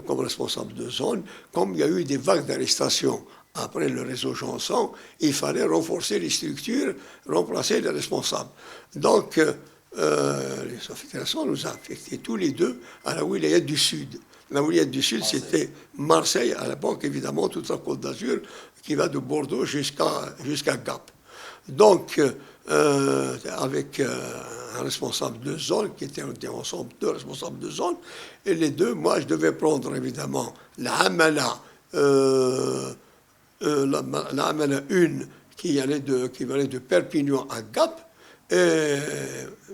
comme responsable de zone. Comme il y a eu des vagues d'arrestations après le réseau Janson, il fallait renforcer les structures, remplacer les responsables. Donc, les affectations nous ont affectés tous les deux à la wilaya du Sud. La wilaya du Sud, c'était Marseille, à l'époque, évidemment, toute la Côte d'Azur, qui va de Bordeaux jusqu'à Gap. Donc, avec un responsable de zone, qui était ensemble deux responsables de zone, et les deux, moi, je devais prendre, évidemment, la Hamala, la Hamala 1, qui venait de Perpignan à Gap, et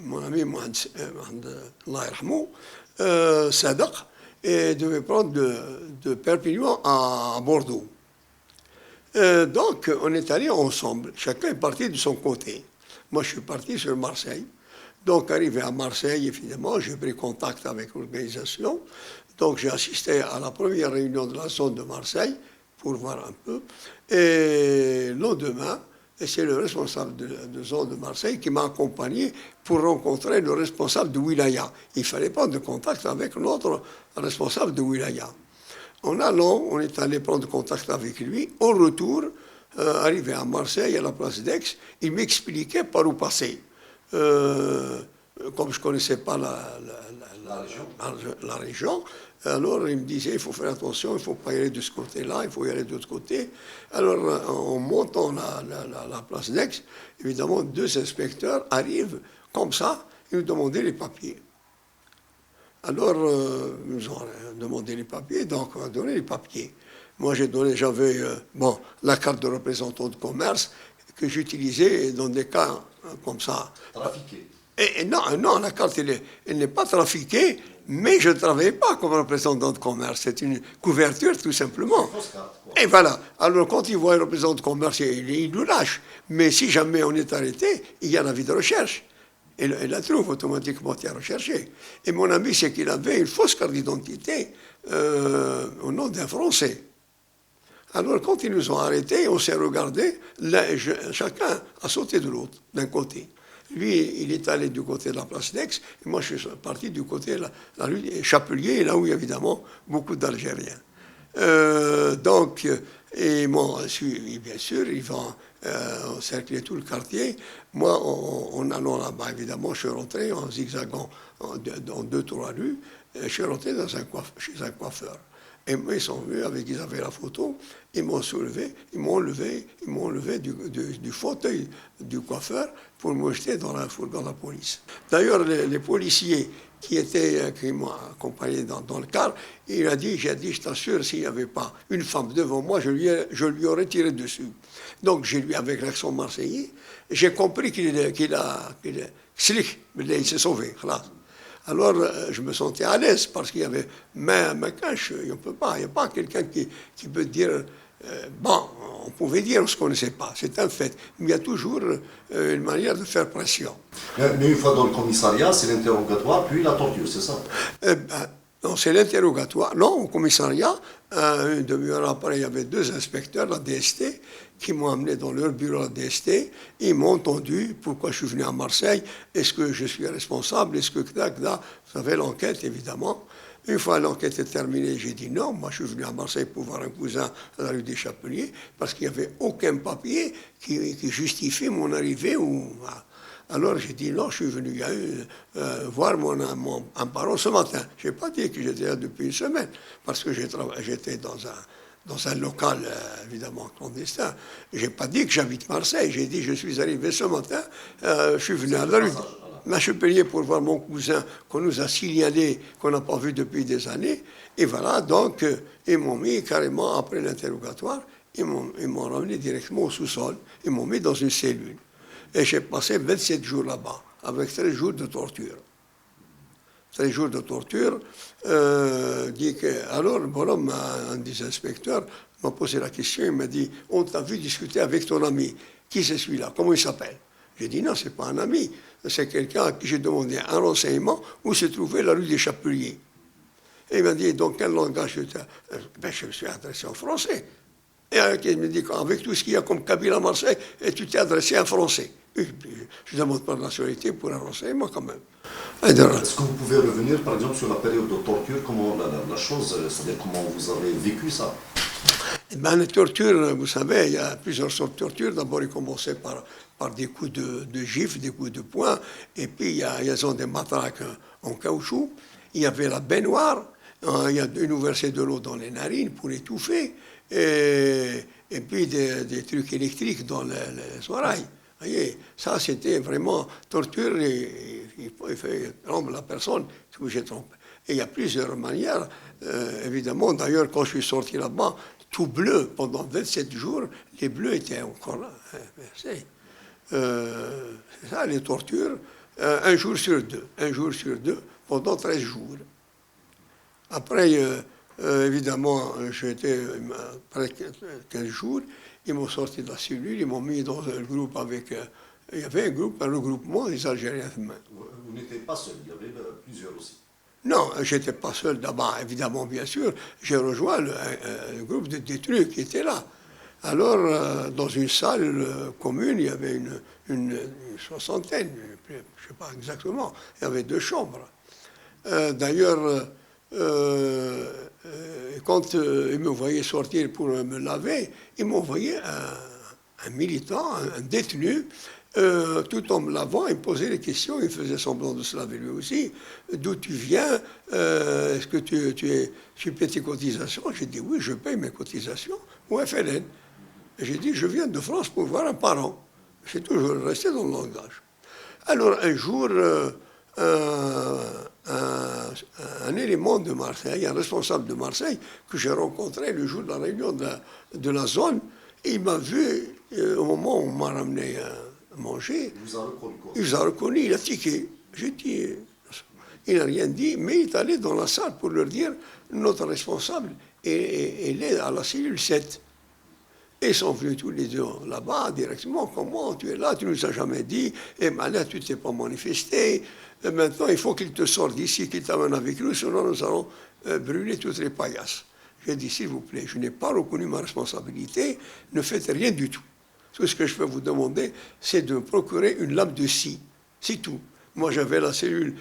mon ami Mohamed, Allah yarhamou, Sadaq, et devait prendre de Perpignan à Bordeaux. Donc, on est allés ensemble. Chacun est parti de son côté. Moi, je suis parti sur Marseille. Donc, arrivé à Marseille, évidemment, j'ai pris contact avec l'organisation. Donc, j'ai assisté à la première réunion de la zone de Marseille pour voir un peu. Et le lendemain, c'est le responsable de zone de Marseille qui m'a accompagné pour rencontrer le responsable de Wilaya. Il fallait prendre contact avec notre responsable de Wilaya. En allant, on est allé prendre contact avec lui. Au retour, arrivé à Marseille, à la place d'Aix, il m'expliquait par où passer. Comme je ne connaissais pas la région, alors il me disait, il faut faire attention, il ne faut pas y aller de ce côté-là, il faut y aller de l'autre côté. Alors, en montant la place d'Aix, évidemment, deux inspecteurs arrivent comme ça, ils nous demandaient les papiers. Alors, nous ont demandé les papiers, donc on a donné les papiers. Moi, j'avais la carte de représentant de commerce que j'utilisais dans des cas comme ça. Trafiqué. Et non, la carte, elle n'est pas trafiquée, mais je ne travaillais pas comme représentant de commerce. C'est une couverture, tout simplement. Et voilà. Alors, quand il voit un représentant de commerce, il nous lâche. Mais si jamais on est arrêté, il y a un avis de recherche. Et la trouve automatiquement, tu as recherché. Et mon ami, c'est qu'il avait une fausse carte d'identité au nom d'un Français. Alors, quand ils nous ont arrêtés, on s'est regardé, chacun a sauté de l'autre, d'un côté. Lui, il est allé du côté de la place d'Aix, et moi, je suis parti du côté de la rue Chapelier, là où il y a évidemment beaucoup d'Algériens. Donc, et moi, bien sûr, ils vont encercler tout le quartier. Moi, en allant là-bas, évidemment, je suis rentré en zigzagant dans 2-3 rues. Je suis rentré chez un coiffeur. Et moi, ils sont venus, ils avaient la photo, ils m'ont soulevé, ils m'ont enlevé du fauteuil du coiffeur pour me jeter dans la fourgon de la police. D'ailleurs, les policiers qui m'ont accompagné dans le car, j'ai dit, je t'assure, s'il n'y avait pas une femme devant moi, je lui aurais tiré dessus. Donc, avec l'accent marseillais, j'ai compris qu'il s'est sauvé. Voilà. Alors, je me sentais à l'aise parce qu'il y avait main cache, il n'y a pas quelqu'un qui peut dire, on pouvait dire, on ne se connaissait pas, c'est un fait. Mais il y a toujours une manière de faire pression. Mais une fois dans le commissariat, c'est l'interrogatoire, puis la torture, c'est ça? Non, c'est l'interrogatoire. Non, au commissariat, une demi-heure après, il y avait deux inspecteurs, la DST, qui m'ont amené dans leur bureau à la DST. Ils m'ont entendu pourquoi je suis venu à Marseille. Est-ce que je suis responsable? Est-ce que vous savez, l'enquête, évidemment. Une fois l'enquête est terminée, j'ai dit non. Moi, je suis venu à Marseille pour voir un cousin à la rue des Chapeliers, parce qu'il n'y avait aucun papier qui justifiait mon arrivée. Alors j'ai dit non, je suis venu voir mon parent ce matin. Je n'ai pas dit que j'étais là depuis une semaine, parce que j'étais dans un local, évidemment, clandestin. Je n'ai pas dit que j'habite Marseille. J'ai dit je suis arrivé ce matin, je suis venu à la rue Chapelier pour voir mon cousin qu'on nous a signalé, qu'on n'a pas vu depuis des années. Et voilà, donc, ils m'ont mis carrément, après l'interrogatoire, ils m'ont ramené directement au sous-sol. Ils m'ont mis dans une cellule. Et j'ai passé 27 jours là-bas, avec 13 jours de torture. 13 jours de torture. Alors, le bonhomme, un des inspecteurs, m'a posé la question, il m'a dit, on t'a vu discuter avec ton ami. Qui c'est celui-là? Comment il s'appelle? J'ai dit non, c'est pas un ami. C'est quelqu'un à qui j'ai demandé un renseignement où se trouvait la rue des Chapeliers. Et il m'a dit, dans quel langage je me suis adressé en français. Et il me dit, avec tout ce qu'il y a comme Kabyle à Marseille, et tu t'es adressé en français. Je ne demande pas de nationalité pour un renseignement quand même. Est-ce que vous pouvez revenir, par exemple, sur la période de torture, comment la chose, c'est-à-dire comment vous avez vécu ça? Eh ben, les tortures, vous savez, il y a plusieurs sortes de tortures. D'abord, il commençait par des coups de gifle, des coups de poing, et puis ils ont des matraques en caoutchouc. Il y avait la baignoire, ils nous versaient de l'eau dans les narines pour étouffer, et puis des trucs électriques dans les oreilles. Vous voyez, ça c'était vraiment torture, et il fait tromper la personne que j'ai trompé. Et il y a plusieurs manières, évidemment. D'ailleurs, quand je suis sorti là-bas, tout bleu, pendant 27 jours, les bleus étaient encore là. C'est ça, les tortures, un jour sur deux, pendant 13 jours. Après, évidemment, j'étais, après 15 jours, ils m'ont sorti de la cellule, ils m'ont mis dans un groupe avec... il y avait un regroupement des Algériens. Vous n'étiez pas seul, il y avait plusieurs aussi. Non, je n'étais pas seul d'abord, évidemment, bien sûr. J'ai rejoint le groupe de détenus qui était là. Alors, dans une salle commune, il y avait une soixantaine, je ne sais pas exactement, il y avait 2 chambres. D'ailleurs, quand ils me voyaient sortir pour me laver, ils m'envoyaient un militant, un détenu, tout en me lavant, il me posait des questions, il faisait semblant de se laver lui aussi. D'où tu viens? Est-ce que tu payes tes cotisations? J'ai dit oui, je paye mes cotisations au FLN. J'ai dit je viens de France pour voir un parent. J'ai toujours resté dans le langage. Alors un jour, un élément de Marseille, un responsable de Marseille que j'ai rencontré le jour de la réunion de la zone, et il m'a vu au moment où on m'a ramené manger. Il vous a reconnu quoi? Il vous a reconnu, il a tiqué. J'ai dit, il n'a rien dit, mais il est allé dans la salle pour leur dire, notre responsable, il est à la cellule 7. Et ils sont venus tous les deux là-bas directement. Comment tu es là, tu ne nous as jamais dit, et maintenant tu ne t'es pas manifesté. Et maintenant il faut qu'il te sorte d'ici, qu'il t'amène avec nous, sinon nous allons brûler toutes les paillasses. J'ai dit, s'il vous plaît, je n'ai pas reconnu ma responsabilité, ne faites rien du tout. Tout ce que je peux vous demander, c'est de me procurer une lame de scie. C'est tout. Moi, j'avais la cellule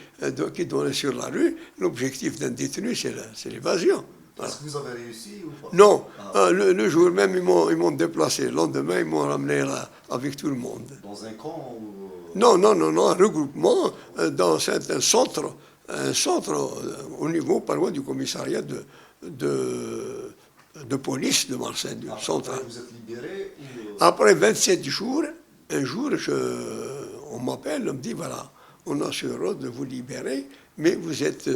qui donnait sur la rue. L'objectif d'un détenu, c'est l'évasion. Voilà. Est-ce que vous avez réussi ou pas? Non. Le jour même, ils m'ont déplacé. Le lendemain, ils m'ont ramené là, avec tout le monde. Dans un camp ou... Non, un regroupement dans un centre au niveau, pas loin du commissariat de police de Marseille, du centre. Après, vous êtes libéré ou... Après 27 jours, un jour, on m'appelle, on me dit, voilà, on a sur ordre de vous libérer, mais vous êtes...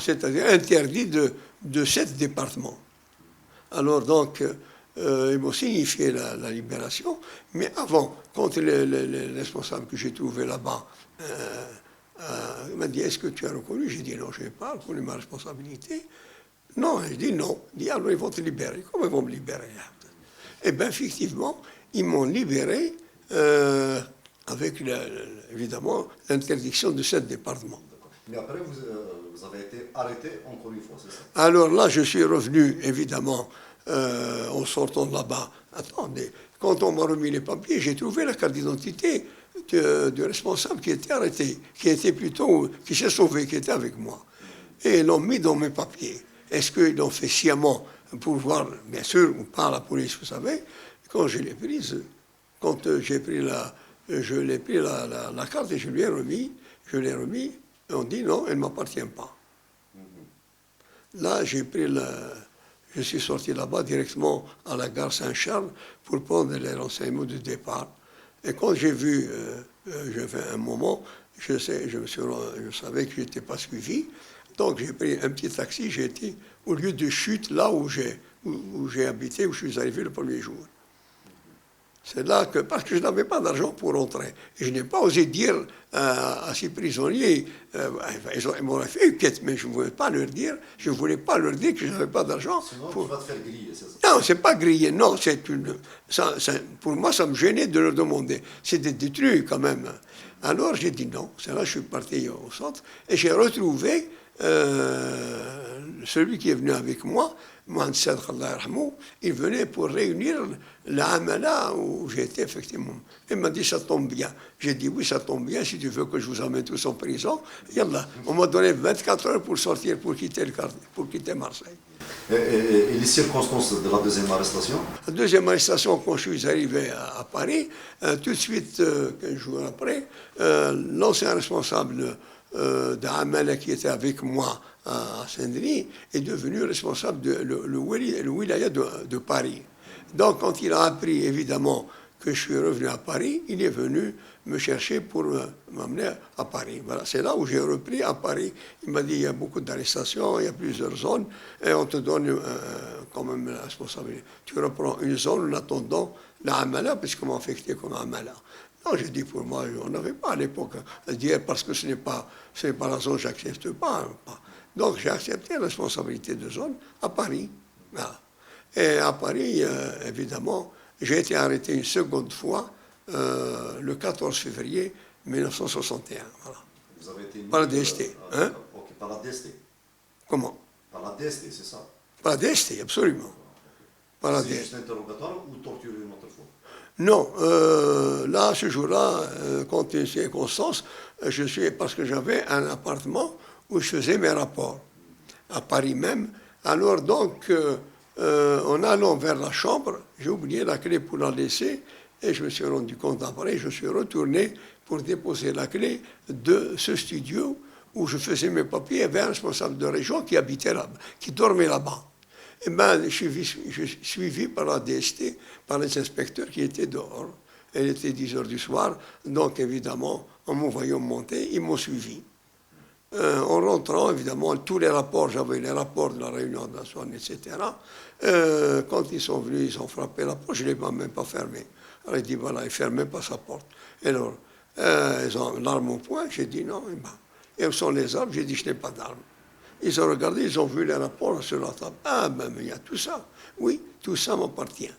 c'est-à-dire interdit de 7 départements. Alors donc, ils m'ont signifié la libération, mais avant, quand les responsables que j'ai trouvés là-bas m'a dit, est-ce que tu as reconnu? J'ai dit, non, je n'ai pas reconnu ma responsabilité. Non, je dis non. Il dit, alors ils vont te libérer. Comment ils vont me libérer? Eh bien, effectivement, ils m'ont libéré avec, évidemment, l'interdiction de 7 départements. Mais après, vous avez été arrêté encore une fois, c'est ça? Alors là, je suis revenu, évidemment, en sortant de là-bas. Attendez, quand on m'a remis les papiers, j'ai trouvé la carte d'identité du responsable qui était arrêté, qui s'est sauvé, qui était avec moi. Et ils l'ont mis dans mes papiers. Est-ce qu'ils l'ont fait sciemment pour voir, bien sûr, ou pas la police, vous savez? Quand je l'ai prise, je l'ai pris la carte et je l'ai remis, et on dit non, elle ne m'appartient pas. Là, je suis sorti là-bas directement à la gare Saint-Charles pour prendre les renseignements du départ. Et quand j'ai vu, j'ai fait un moment, je savais que je n'étais pas suivi, donc j'ai pris un petit taxi, j'ai été au lieu de chute, là où j'ai habité, où je suis arrivé le premier jour. C'est là que, parce que je n'avais pas d'argent pour rentrer. Et je n'ai pas osé dire à ces prisonniers, ils m'auraient fait une quête, mais je ne voulais pas leur dire, je ne voulais pas leur dire que je n'avais pas d'argent. Sinon, Pour... tu vas te faire griller, c'est ça? Non, c'est pas grillé, non, c'est une... pour moi, ça me gênait de leur demander. C'était des trucs quand même. Alors j'ai dit non, c'est là que je suis parti au centre, et j'ai retrouvé celui qui est venu avec moi, Mohamed Sadr, il venait pour réunir l'Amala où j'étais effectivement. Il m'a dit ça tombe bien. J'ai dit oui, ça tombe bien, si tu veux que je vous emmène tous en prison. Yallah, on m'a donné 24 heures pour sortir, pour quitter Marseille. Et les circonstances de la deuxième arrestation? La deuxième arrestation, quand je suis arrivé à Paris, tout de suite, 15 jours après, l'ancien responsable d'Amala qui était avec moi à Saint-Denis est devenu responsable de le wilaya de Paris. Donc, quand il a appris, évidemment, que je suis revenu à Paris, il est venu me chercher pour m'amener à Paris. Voilà, c'est là où j'ai repris à Paris. Il m'a dit, il y a beaucoup d'arrestations, il y a plusieurs zones, et on te donne quand même la responsabilité. Tu reprends une zone en attendant la Amala, puisqu'on m'a affecté comme Amala. Non, j'ai dit pour moi, on n'avait pas à l'époque à dire parce que ce n'est pas la zone, j'accepte pas. Donc j'ai accepté la responsabilité de zone à Paris. Voilà. Et à Paris, évidemment, j'ai été arrêté une seconde fois le 14 février 1961. Voilà. Vous avez été par la DST. Hein? Ok, par la DST. Comment? Par la DST, c'est ça? Par la DST, absolument. C'est juste interrogatoire ou torture une autre fois? Non, là, ce jour-là, compte tenu des circonstances, je suis, parce que j'avais un appartement où je faisais mes rapports, à Paris même. Alors donc, en allant vers la chambre, j'ai oublié la clé pour la laisser, et je me suis rendu compte après, je suis retourné pour déposer la clé de ce studio où je faisais mes papiers. Il y avait un responsable de région qui habitait là, qui dormait là-bas. Eh bien, je suis suivi par la DST, par les inspecteurs qui étaient dehors. Il était 10 heures du soir, donc évidemment, en me voyant monter, ils m'ont suivi. En rentrant, évidemment, tous les rapports, j'avais les rapports de la réunion de la zone, etc. Quand ils sont venus, ils ont frappé la porte, je ne l'ai même pas fermée. Alors il dit, voilà, il ne ferme même pas sa porte. Et alors, ils ont l'arme au poing, j'ai dit non. Et où sont les armes? J'ai dit, je n'ai pas d'armes. Ils ont regardé, ils ont vu les rapports sur la table. Ah, ben, mais il y a tout ça. Oui, tout ça m'appartient.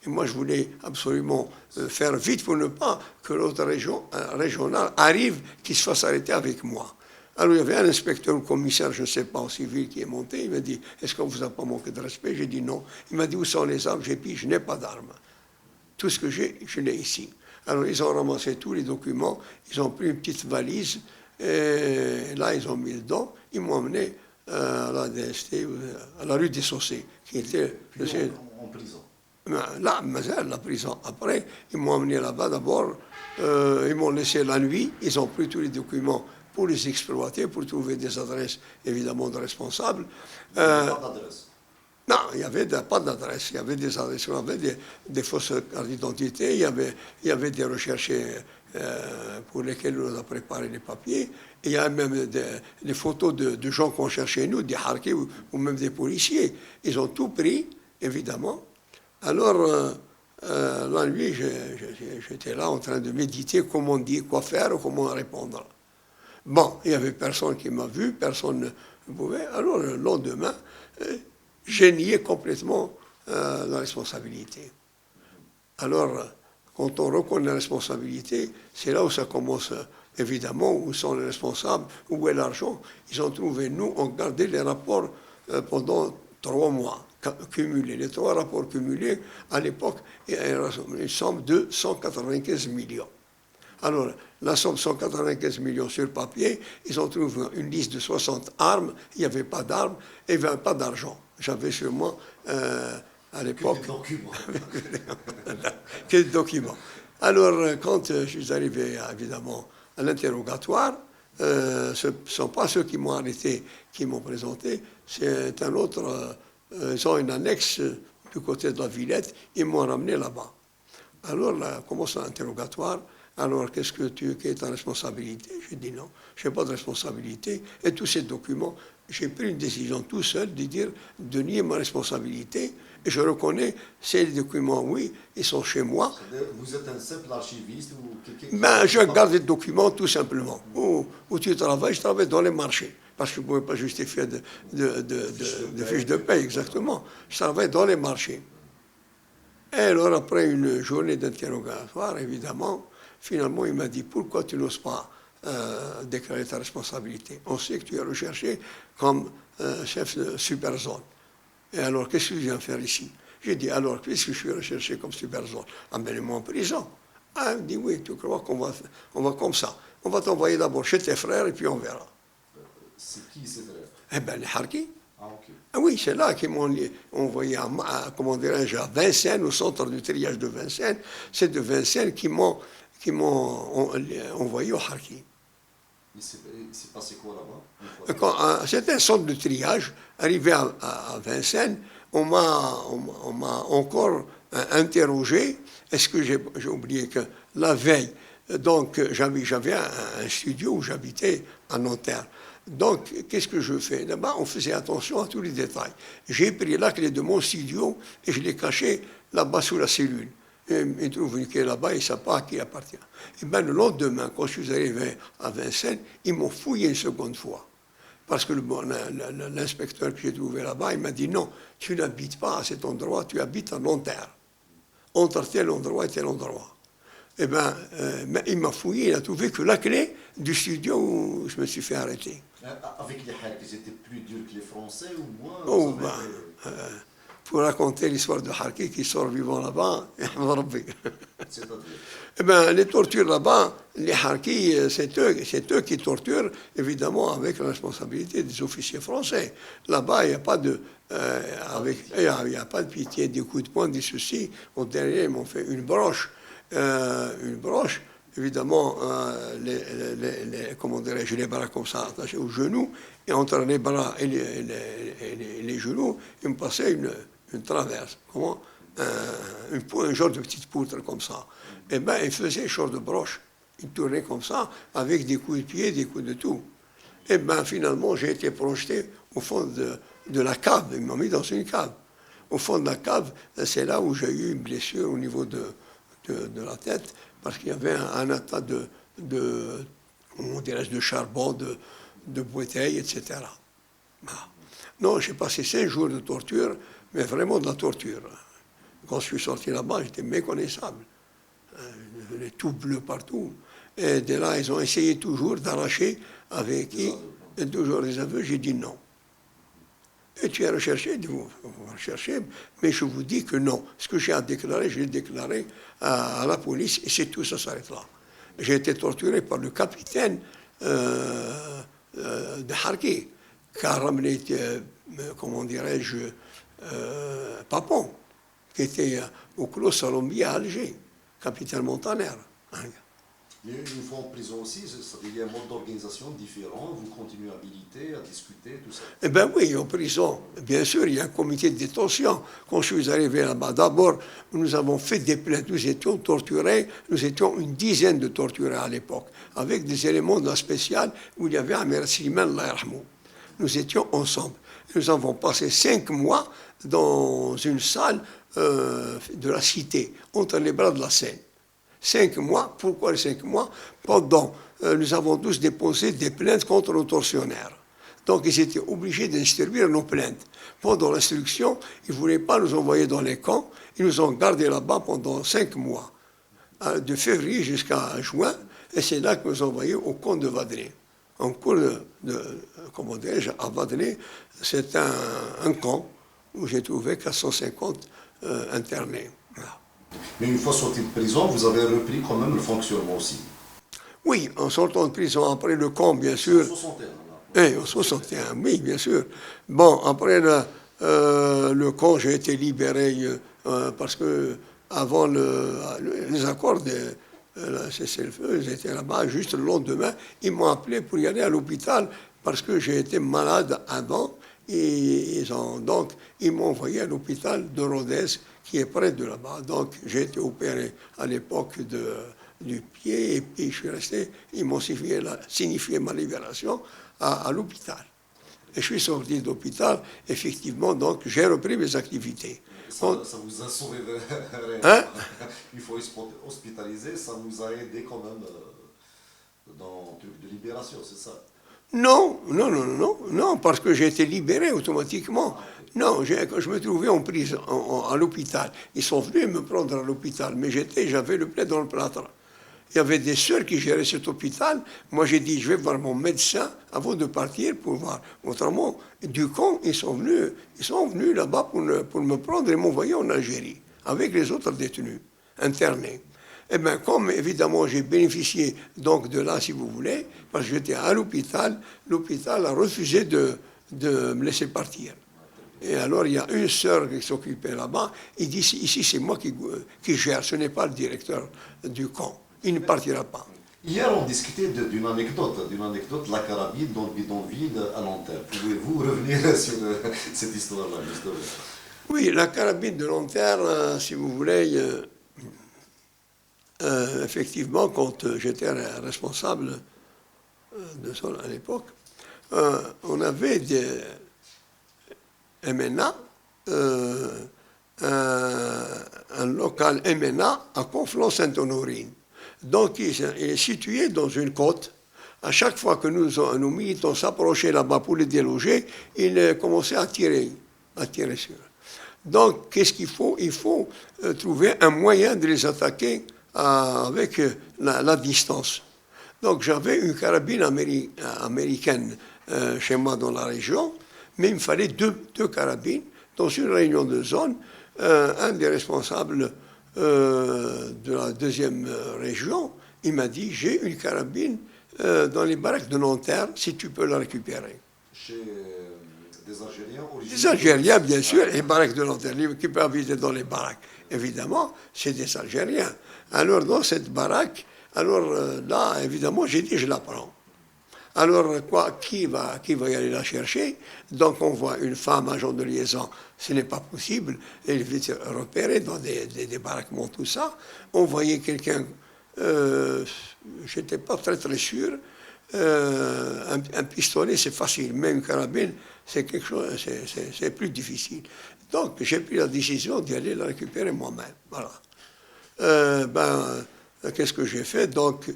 Et moi, je voulais absolument faire vite pour ne pas que l'autre régional arrive, qu'il se fasse arrêter avec moi. Alors, il y avait un inspecteur ou commissaire, je ne sais pas, en civil, qui est monté. Il m'a dit, est-ce qu'on ne vous a pas manqué de respect? J'ai dit non. Il m'a dit, où sont les armes? J'ai dit, je n'ai pas d'armes. Tout ce que j'ai, je l'ai ici. Alors, ils ont ramassé tous les documents. Ils ont pris une petite valise. Et là, ils ont mis dedans. Ils m'ont emmené à la DST, à la rue des Saussés, qui était... En prison. Là, la prison. Après, ils m'ont emmené là-bas d'abord. Ils m'ont laissé la nuit. Ils ont pris tous les documents pour les exploiter, pour trouver des adresses, évidemment, de responsables. Pas d'adresse. Non, il n'y avait pas d'adresse. Il y avait des adresses, il y avait des fausses cartes d'identité, il y avait des recherchés pour lesquels on a préparé les papiers. Et il y a même des photos de gens qu'on cherchait nous, des harkis ou même des policiers. Ils ont tout pris, évidemment. Alors, la nuit, j'étais là en train de méditer comment dire, quoi faire, comment répondre. Bon, il n'y avait personne qui m'a vu, personne ne pouvait. Alors, le lendemain, j'ai nié complètement la responsabilité. Alors, quand on reconnaît la responsabilité, c'est là où ça commence, évidemment, où sont les responsables, où est l'argent. Ils ont trouvé, nous, on gardait les rapports pendant 3 mois, cumulés. Les 3 rapports cumulés, à l'époque, une somme de 195 millions. Alors, la somme 195 millions sur papier, ils ont trouvé une liste de 60 armes, il n'y avait pas d'armes et il n'y avait pas d'argent. J'avais sur moi, à l'époque... Quel document. Quel document. Alors, quand je suis arrivé, évidemment, à l'interrogatoire, ce ne sont pas ceux qui m'ont arrêté, qui m'ont présenté, c'est un autre... ils ont une annexe du côté de la Villette, ils m'ont ramené là-bas. Alors, là, commence l'interrogatoire. Alors, quelle est ta responsabilité? J'ai dit non, je n'ai pas de responsabilité. Et tous ces documents, j'ai pris une décision tout seul de nier ma responsabilité Et je reconnais ces documents, oui, ils sont chez moi. Vous êtes un simple archiviste ou quelqu'un qui... Ben, je garde les documents tout simplement. Où tu travailles, je travaille dans les marchés. Parce que je ne pouvais pas justifier de fiches de paie, exactement. Je travaille dans les marchés. Et alors, après une journée d'interrogatoire, évidemment, finalement, il m'a dit, pourquoi tu n'oses pas déclarer ta responsabilité? On sait que tu es recherché comme chef de super zone. Et alors, qu'est-ce que tu viens faire ici? J'ai dit, alors, puisque je suis recherché comme super zone, emmène-moi en prison. Ah, il me dit, oui, tu crois qu'on va comme ça? On va t'envoyer d'abord chez tes frères et puis on verra. C'est qui ces frères? Eh bien, les Harkis. Ah, ok. Ah oui, c'est là qu'ils m'ont envoyé comment dirais-je, à Vincennes, au centre du triage de Vincennes. C'est de Vincennes qui m'ont envoyé au Harkis. Il s'est passé quoi là-bas? C'était un centre de triage. Arrivé à Vincennes, on m'a encore interrogé. Est-ce que j'ai oublié que la veille, donc j'avais un studio où j'habitais à Nanterre. Donc, qu'est-ce que je fais? Là-bas, on faisait attention à tous les détails. J'ai pris la clé de mon studio et je l'ai cachée là-bas sous la cellule. Et ils trouvent une clé là-bas, ils ne savent pas à qui appartient. Et bien, le lendemain, quand je suis arrivé à Vincennes, ils m'ont fouillé une seconde fois. Parce que l'inspecteur que j'ai trouvé là-bas, il m'a dit non, tu n'habites pas à cet endroit, tu habites à Nanterre. Entre tel endroit et tel endroit. Eh bien, il m'a fouillé, il a trouvé que la clé du studio où je me suis fait arrêter. Avec les Harkis, c'était plus dur que les Français ou moins? Oh, ben, pour raconter l'histoire de Harki qui sort vivant là-bas, C'est-à-dire? eh bien, les tortures là-bas, les Harkis, c'est eux qui torturent, évidemment, avec la responsabilité des officiers français. Là-bas, il n'y a pas de... il y a pas de pitié, des coups de poing, des soucis. Au dernier, ils m'ont fait une broche. Évidemment, comment dirais-je, les bras comme ça, attachés aux genoux, et entre les bras et les genoux, ils me passaient une traverse, comment un genre de petite poutre comme ça. Et bien, ils faisaient un genre de broche. Ils tournaient comme ça, avec des coups de pied, des coups de tout. Et bien, finalement, j'ai été projeté au fond de la cave. Ils m'ont mis dans une cave. Au fond de la cave, c'est là où j'ai eu une blessure au niveau de la tête, parce qu'il y avait un tas de charbon, de bouteilles, etc. Ah. Non, j'ai passé 5 jours de torture, mais vraiment de la torture. Quand je suis sorti là-bas, j'étais méconnaissable. Les tout bleus partout. Et de là, ils ont essayé toujours d'arracher avec qui, et toujours les aveux, j'ai dit non. Et tu es recherché, vous recherchez, mais je vous dis que non. Ce que j'ai à déclarer, je l'ai déclaré à la police et c'est tout, ça s'arrête là. J'ai été torturé par le capitaine de Harki, qui a ramené, comment dirais-je, Papon, qui était au Clos Salombi à Alger, capitaine Montaner. Mais une fois en prison aussi, il y a un mode d'organisation différent, vous continuez à militer, à discuter, tout ça. Eh bien oui, en prison, bien sûr, il y a un comité de détention. Quand je suis arrivé là-bas, d'abord, nous avons fait des plaintes, nous étions torturés, nous étions une dizaine de torturés à l'époque, avec des éléments de la spéciale où il y avait Amir Slimane, Allah yarhamou. Nous étions ensemble. Nous avons passé 5 mois dans une salle de la cité, entre les bras de la Seine. 5 mois, pourquoi les 5 mois? Pendant, nous avons tous déposé des plaintes contre nos tortionnaires. Donc ils étaient obligés d'instruire nos plaintes. Pendant l'instruction, ils ne voulaient pas nous envoyer dans les camps, ils nous ont gardés là-bas pendant 5 mois, de février jusqu'à juin, et c'est là que nous ont envoyés au camp de Vadné. En cours comment dirais-je, à Vadné, c'est un camp où j'ai trouvé 450 internés. Voilà. Mais une fois sorti de prison, vous avez repris quand même le fonctionnement aussi. Oui, en sortant de prison, après le camp, bien sûr. En 61. En 61, oui, bien sûr. Bon, après le camp, j'ai été libéré parce que avant les accords de cessez-le-feu, ils étaient là-bas. Juste le lendemain, ils m'ont appelé pour y aller à l'hôpital parce que j'ai été malade avant. Et donc, ils m'ont envoyé à l'hôpital de Rodez, qui est près de là-bas. Donc, j'ai été opéré à l'époque du pied, et puis je suis resté, ils m'ont signifié ma libération à l'hôpital. Et je suis sorti de l'hôpital, effectivement, donc j'ai repris mes activités. Ça vous a sauvé Hein? Il faut hospitaliser, ça vous a aidé quand même dans le truc de libération, c'est ça? Non, non, non, non, non, non, parce que j'ai été libéré automatiquement. Non, quand je me trouvais en prison, à l'hôpital, ils sont venus me prendre à l'hôpital, mais j'avais le plaid dans le plâtre. Il y avait des sœurs qui géraient cet hôpital. Moi, j'ai dit, je vais voir mon médecin avant de partir pour voir. Autrement, du camp, ils sont venus là-bas pour me prendre et m'envoyer en Algérie, avec les autres détenus, internés. Eh bien, comme évidemment j'ai bénéficié donc de là, si vous voulez, parce que j'étais à l'hôpital a refusé de me laisser partir. Et alors, il y a une sœur qui s'occupait là-bas, il dit, ici c'est moi qui gère, ce n'est pas le directeur du camp. Il ne partira pas. Hier, on discutait d'une anecdote, la carabine dans le bidonville à Nanterre. Pouvez-vous revenir sur cette histoire-là, justement? Oui, la carabine de Nanterre, si vous voulez, effectivement, quand j'étais responsable de ça à l'époque, on avait des MNA, un local MNA à Conflans-Sainte-Honorine. Donc, il est situé dans une côte. À chaque fois que nos militants s'approchaient là-bas pour les déloger, ils commençaient à tirer sur eux. Donc, qu'est-ce qu'il faut? Il faut trouver un moyen de les attaquer avec la distance. Donc, j'avais une carabine américaine chez moi dans la région, mais il me fallait deux carabines. Dans une réunion de zone, un des responsables de la deuxième région, il m'a dit, j'ai une carabine dans les baraques de Nanterre, si tu peux la récupérer. Chez des Algériens originaires? Des Algériens, bien sûr, les baraques de Nanterre, qui peuvent habiter dans les baraques, évidemment, c'est des Algériens. Alors, dans cette baraque, là, évidemment, j'ai dit, je la prends. Alors, qui va y aller la chercher? Donc, on voit une femme, agent de liaison, ce n'est pas possible. Elle vient repérer dans des baraquements, tout ça. On voyait quelqu'un, je n'étais pas très très sûr. Un pistolet, c'est facile, mais une carabine, c'est quelque chose, c'est plus difficile. Donc, j'ai pris la décision d'y aller la récupérer moi-même. Voilà. Qu'est-ce que j'ai fait? Donc,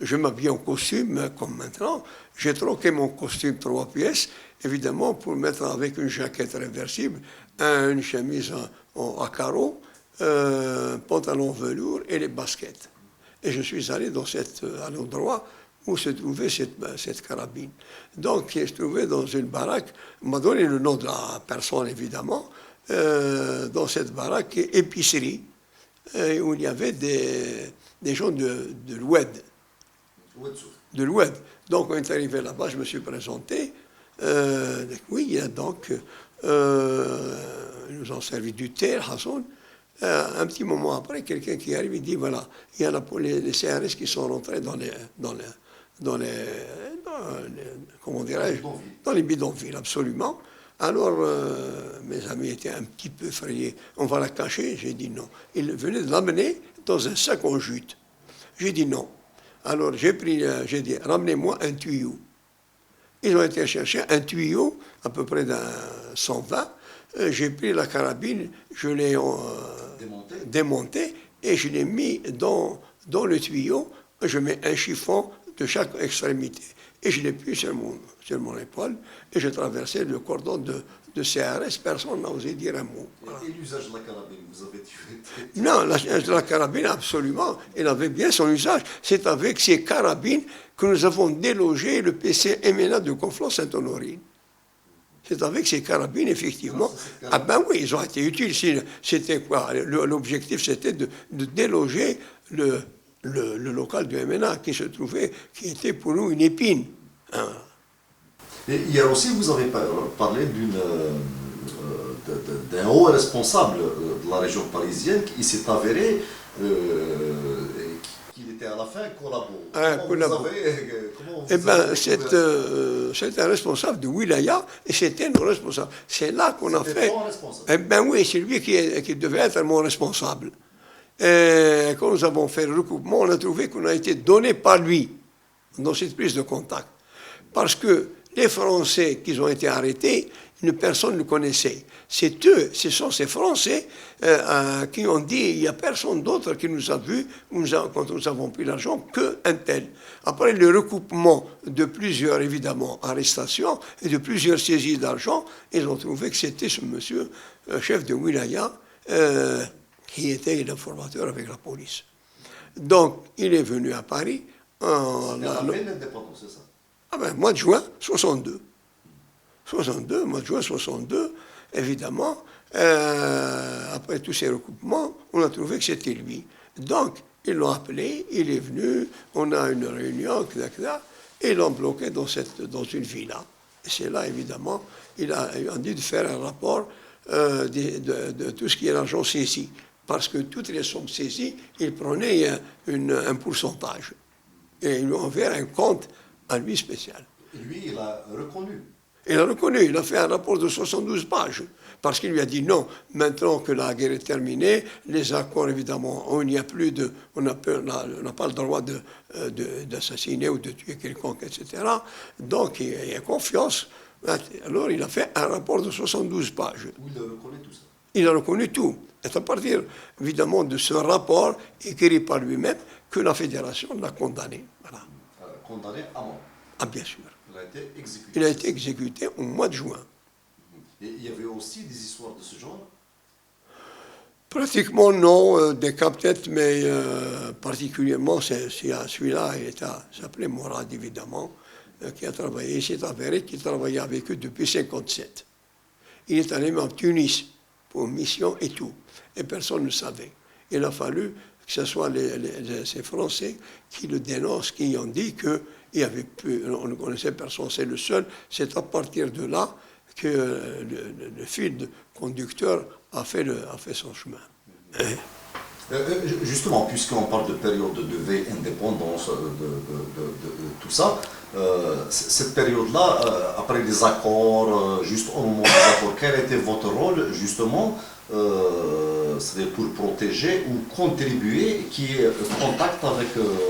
je m'habille en costume, comme maintenant. J'ai troqué mon costume 3 pièces, évidemment, pour mettre avec une jaquette réversible, une chemise à carreaux, pantalon velours et les baskets. Et je suis allé à l'endroit où se trouvait cette carabine. Donc, je trouvais dans une baraque, on m'a donné le nom de la personne, évidemment, dans cette baraque, épicerie, où il y avait des gens de l'Oued. De l'Oued. Donc, on est arrivé là-bas, je me suis présenté. Oui, donc, ils nous ont servi du thé, Hassan. Un petit moment après, quelqu'un qui arrive, il dit, voilà, il y a les CRS qui sont rentrés dans les comment dirais-je, dans les bidonvilles, absolument. Alors, mes amis étaient un petit peu effrayés. On va la cacher? J'ai dit non. Ils venaient de l'amener dans un sac en jute. J'ai dit non. Alors, j'ai dit, ramenez-moi un tuyau. Ils ont été chercher un tuyau, à peu près d'un 120. J'ai pris la carabine, je l'ai démontée et je l'ai mis dans le tuyau. Je mets un chiffon de chaque extrémité. Et je l'ai pris sur mon épaule et je traversais le cordon de CRS. Personne n'a osé dire un mot. Voilà. Et l'usage de la carabine, vous avez tué? Non, la carabine, absolument, elle avait bien son usage. C'est avec ces carabines que nous avons délogé le PC MNA de Conflans-Sainte-Honorine. C'est avec ces carabines, effectivement. Ah ben oui, ils ont été utiles. C'était quoi? L'objectif, c'était de déloger le local du MNA qui qui était pour nous une épine. Hein. Et hier aussi, vous avez parlé d'un haut responsable de la région parisienne qui s'est avéré qu'il était à la fin collabo. Eh bien, c'est un responsable de Wilaya et c'était nos responsables. C'est là qu'on a fait. Eh bien oui, c'est lui qui devait être mon responsable. Et quand nous avons fait le recoupement, on a trouvé qu'on a été donné par lui dans cette prise de contact. Parce que les Français qui ont été arrêtés, personne ne connaissait. C'est eux, ce sont ces Français qui ont dit il n'y a personne d'autre qui nous a vus quand nous avons pris l'argent qu'un tel. Après le recoupement de plusieurs, évidemment, arrestations et de plusieurs saisies d'argent, ils ont trouvé que c'était ce monsieur, chef de wilaya, qui était l'informateur avec la police. Donc, il est venu à Paris. L'indépendance, c'est ça? Ah ben, mois de juin 62. 62, mois de juin 62, évidemment, après tous ces recoupements, on a trouvé que c'était lui. Donc, ils l'ont appelé, il est venu, on a une réunion, et ils l'ont bloqué dans une villa. Et c'est là, évidemment, ils ont dit de faire un rapport de tout ce qui est l'argent saisi. Parce que toutes les sommes saisies, ils prenaient un pourcentage. Et ils lui ont ouvert un compte à lui spécial. Et lui, il a reconnu. Il a reconnu, il a fait un rapport de 72 pages, parce qu'il lui a dit non, maintenant que la guerre est terminée, les accords, évidemment, on n'a pas le droit d'assassiner ou de tuer quelconque, etc. Donc il y a confiance. Alors il a fait un rapport de 72 pages. Où il a reconnu tout ça? Il a reconnu tout. C'est à partir, évidemment, de ce rapport écrit par lui-même que la fédération l'a condamné. Voilà. Condamné à mort? Ah, bien sûr. Il a été exécuté. Il a été exécuté au mois de juin. Et il y avait aussi des histoires de ce genre? Pratiquement non, des cas peut-être, mais particulièrement celui-là, il s'appelait Morad, évidemment, qui a travaillé, il s'est avéré qu'il travaillait avec eux depuis 1957. Il est allé en Tunis pour mission et tout, et personne ne savait. Il a fallu que ce soit ces Français qui le dénoncent, qui ont dit que on ne connaissait personne, c'est le seul. C'est à partir de là que le fil conducteur a fait son chemin. Justement, puisqu'on parle de période de veille, indépendance, de tout ça, cette période-là, après les accords, juste au moment des accords, quel était votre rôle, justement, c'est pour protéger ou contribuer qui est contact avec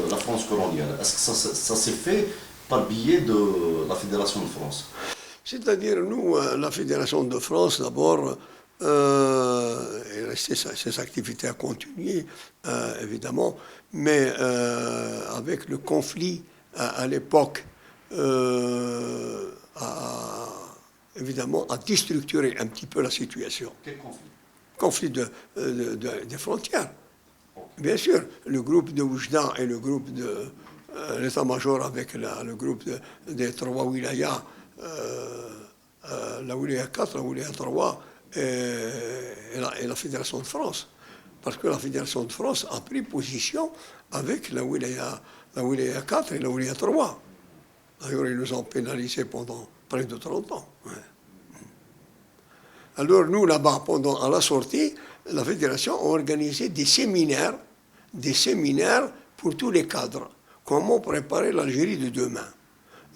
la France coloniale? Est-ce que ça s'est fait par biais de la Fédération de France? C'est-à-dire, nous, la Fédération de France, d'abord, ses activités à continuer, évidemment, mais avec le conflit à l'époque, évidemment, a déstructuré un petit peu la situation. Quel conflit? Conflit des frontières. Bien sûr, le groupe de Oujda et le groupe de l'état-major avec le groupe des trois wilayas, la wilaya 4, la wilaya 3 et la Fédération de France. Parce que la Fédération de France a pris position avec la wilaya 4 et la wilaya 3. D'ailleurs, ils nous ont pénalisés pendant près de 30 ans. Ouais. Alors nous, là-bas, à la sortie, la Fédération a organisé des séminaires pour tous les cadres. Comment préparer l'Algérie de demain.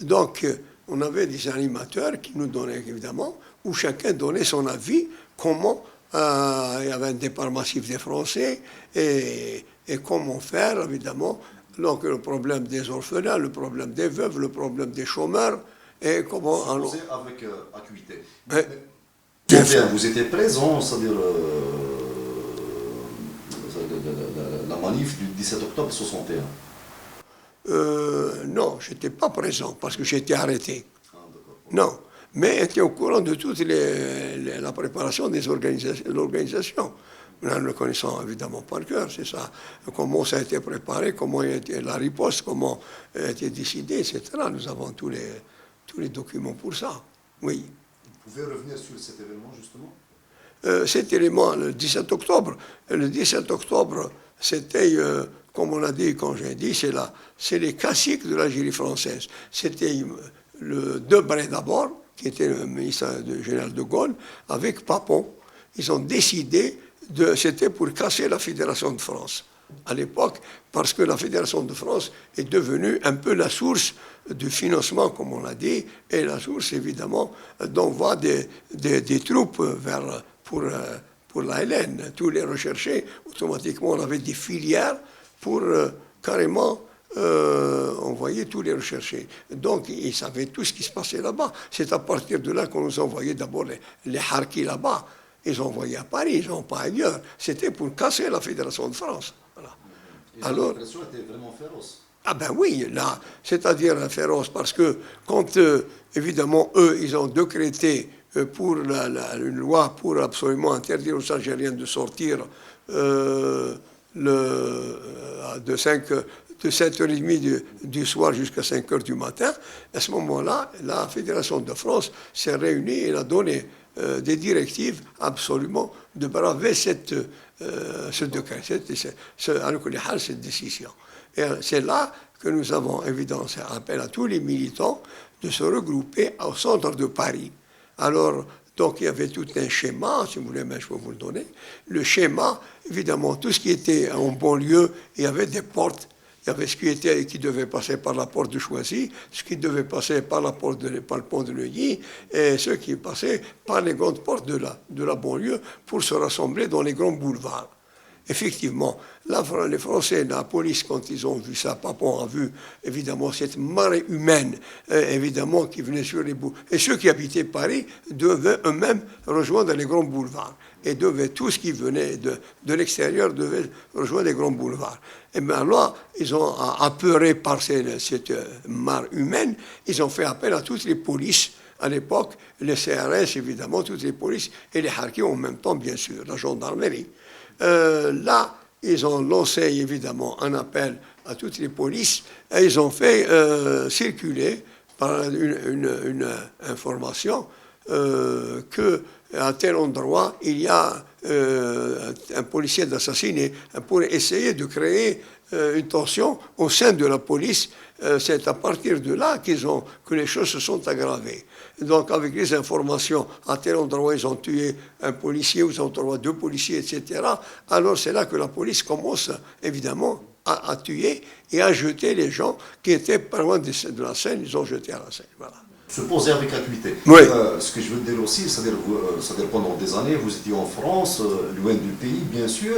Donc, on avait des animateurs qui nous donnaient, évidemment, où chacun donnait son avis, comment il y avait un départ massif des Français, et comment faire, évidemment, donc le problème des orphelins, le problème des veuves, le problème des chômeurs, et comment... Avec acuité. Bien, vous étiez présent, c'est-à-dire la manif du 17 octobre 61? Non, je n'étais pas présent parce que j'étais arrêté. Non, mais j'étais au courant de toute la préparation de l'organisation. Nous le connaissons évidemment par cœur, c'est ça. Comment ça a été préparé, comment a été la riposte, comment a été décidé, etc. Nous avons tous les documents pour ça, oui. Vous pouvez revenir sur cet événement, justement? Cet élément, le 17 octobre. Le 17 octobre, c'était, comme on a dit, quand j'ai dit, c'est les caciques de l'Algérie française. C'était le Debré d'abord, qui était le ministre du général de Gaulle, avec Papon. Ils ont décidé, c'était pour casser la Fédération de France à l'époque, parce que la Fédération de France est devenue un peu la source du financement, comme on l'a dit, et la source, évidemment, d'envoi des troupes pour la Hélène. Tous les recherchés, automatiquement, on avait des filières pour carrément envoyé tous les recherchés. Donc, ils savaient tout ce qui se passait là-bas. C'est à partir de là qu'on nous envoyait d'abord les harkis là-bas. Ils ont envoyé à Paris, ils n'ont pas ailleurs. C'était pour casser la Fédération de France. Voilà. Et Alors, la répression était vraiment féroce. ah ben oui, là, c'est-à-dire féroce, parce que quand, évidemment, eux, ils ont décrété pour une loi pour absolument interdire aux Algériens de sortir de 7h30 du soir jusqu'à 5h du matin, à ce moment-là, la Fédération de France s'est réunie et a donné des directives absolument de braver ce décret, cette décision. Et c'est là que nous avons évidemment fait appel à tous les militants de se regrouper au centre de Paris. Alors, donc il y avait tout un schéma, si vous voulez, mais je peux vous le donner. Le schéma, évidemment, tout ce qui était en banlieue, il y avait des portes. Il y avait ce qui devait passer par la porte de Choisy, ce qui devait passer par le pont de Neuilly, et ceux qui passaient par les grandes portes de la banlieue pour se rassembler dans les grands boulevards. Effectivement, les Français, la police, quand ils ont vu ça, Papon a vu évidemment cette marée humaine, évidemment, qui venait sur les boulevards. Et ceux qui habitaient Paris devaient eux-mêmes rejoindre les grands boulevards. Et tout ce qui venait de l'extérieur devait rejoindre les grands boulevards. Et bien là, ils ont apeuré par cette marée humaine, ils ont fait appel à toutes les polices. À l'époque, les CRS, évidemment, toutes les polices, et les harkis en même temps, bien sûr, la gendarmerie. Là, ils ont lancé évidemment un appel à toutes les polices et ils ont fait circuler par une information qu'à tel endroit, il y a un policier assassiné pour essayer de créer une tension au sein de la police. C'est à partir de là que les choses se sont aggravées. Donc, avec les informations, à tel endroit, ils ont tué un policier, ou ils ont tué 2 policiers, etc. Alors, c'est là que la police commence, évidemment, à tuer et à jeter les gens qui étaient pas loin de la Seine, ils ont jeté à la Seine. Voilà. Se poser avec acuité. Oui. Ce que je veux dire aussi, c'est-à-dire pendant des années, vous étiez en France, loin du pays, bien sûr.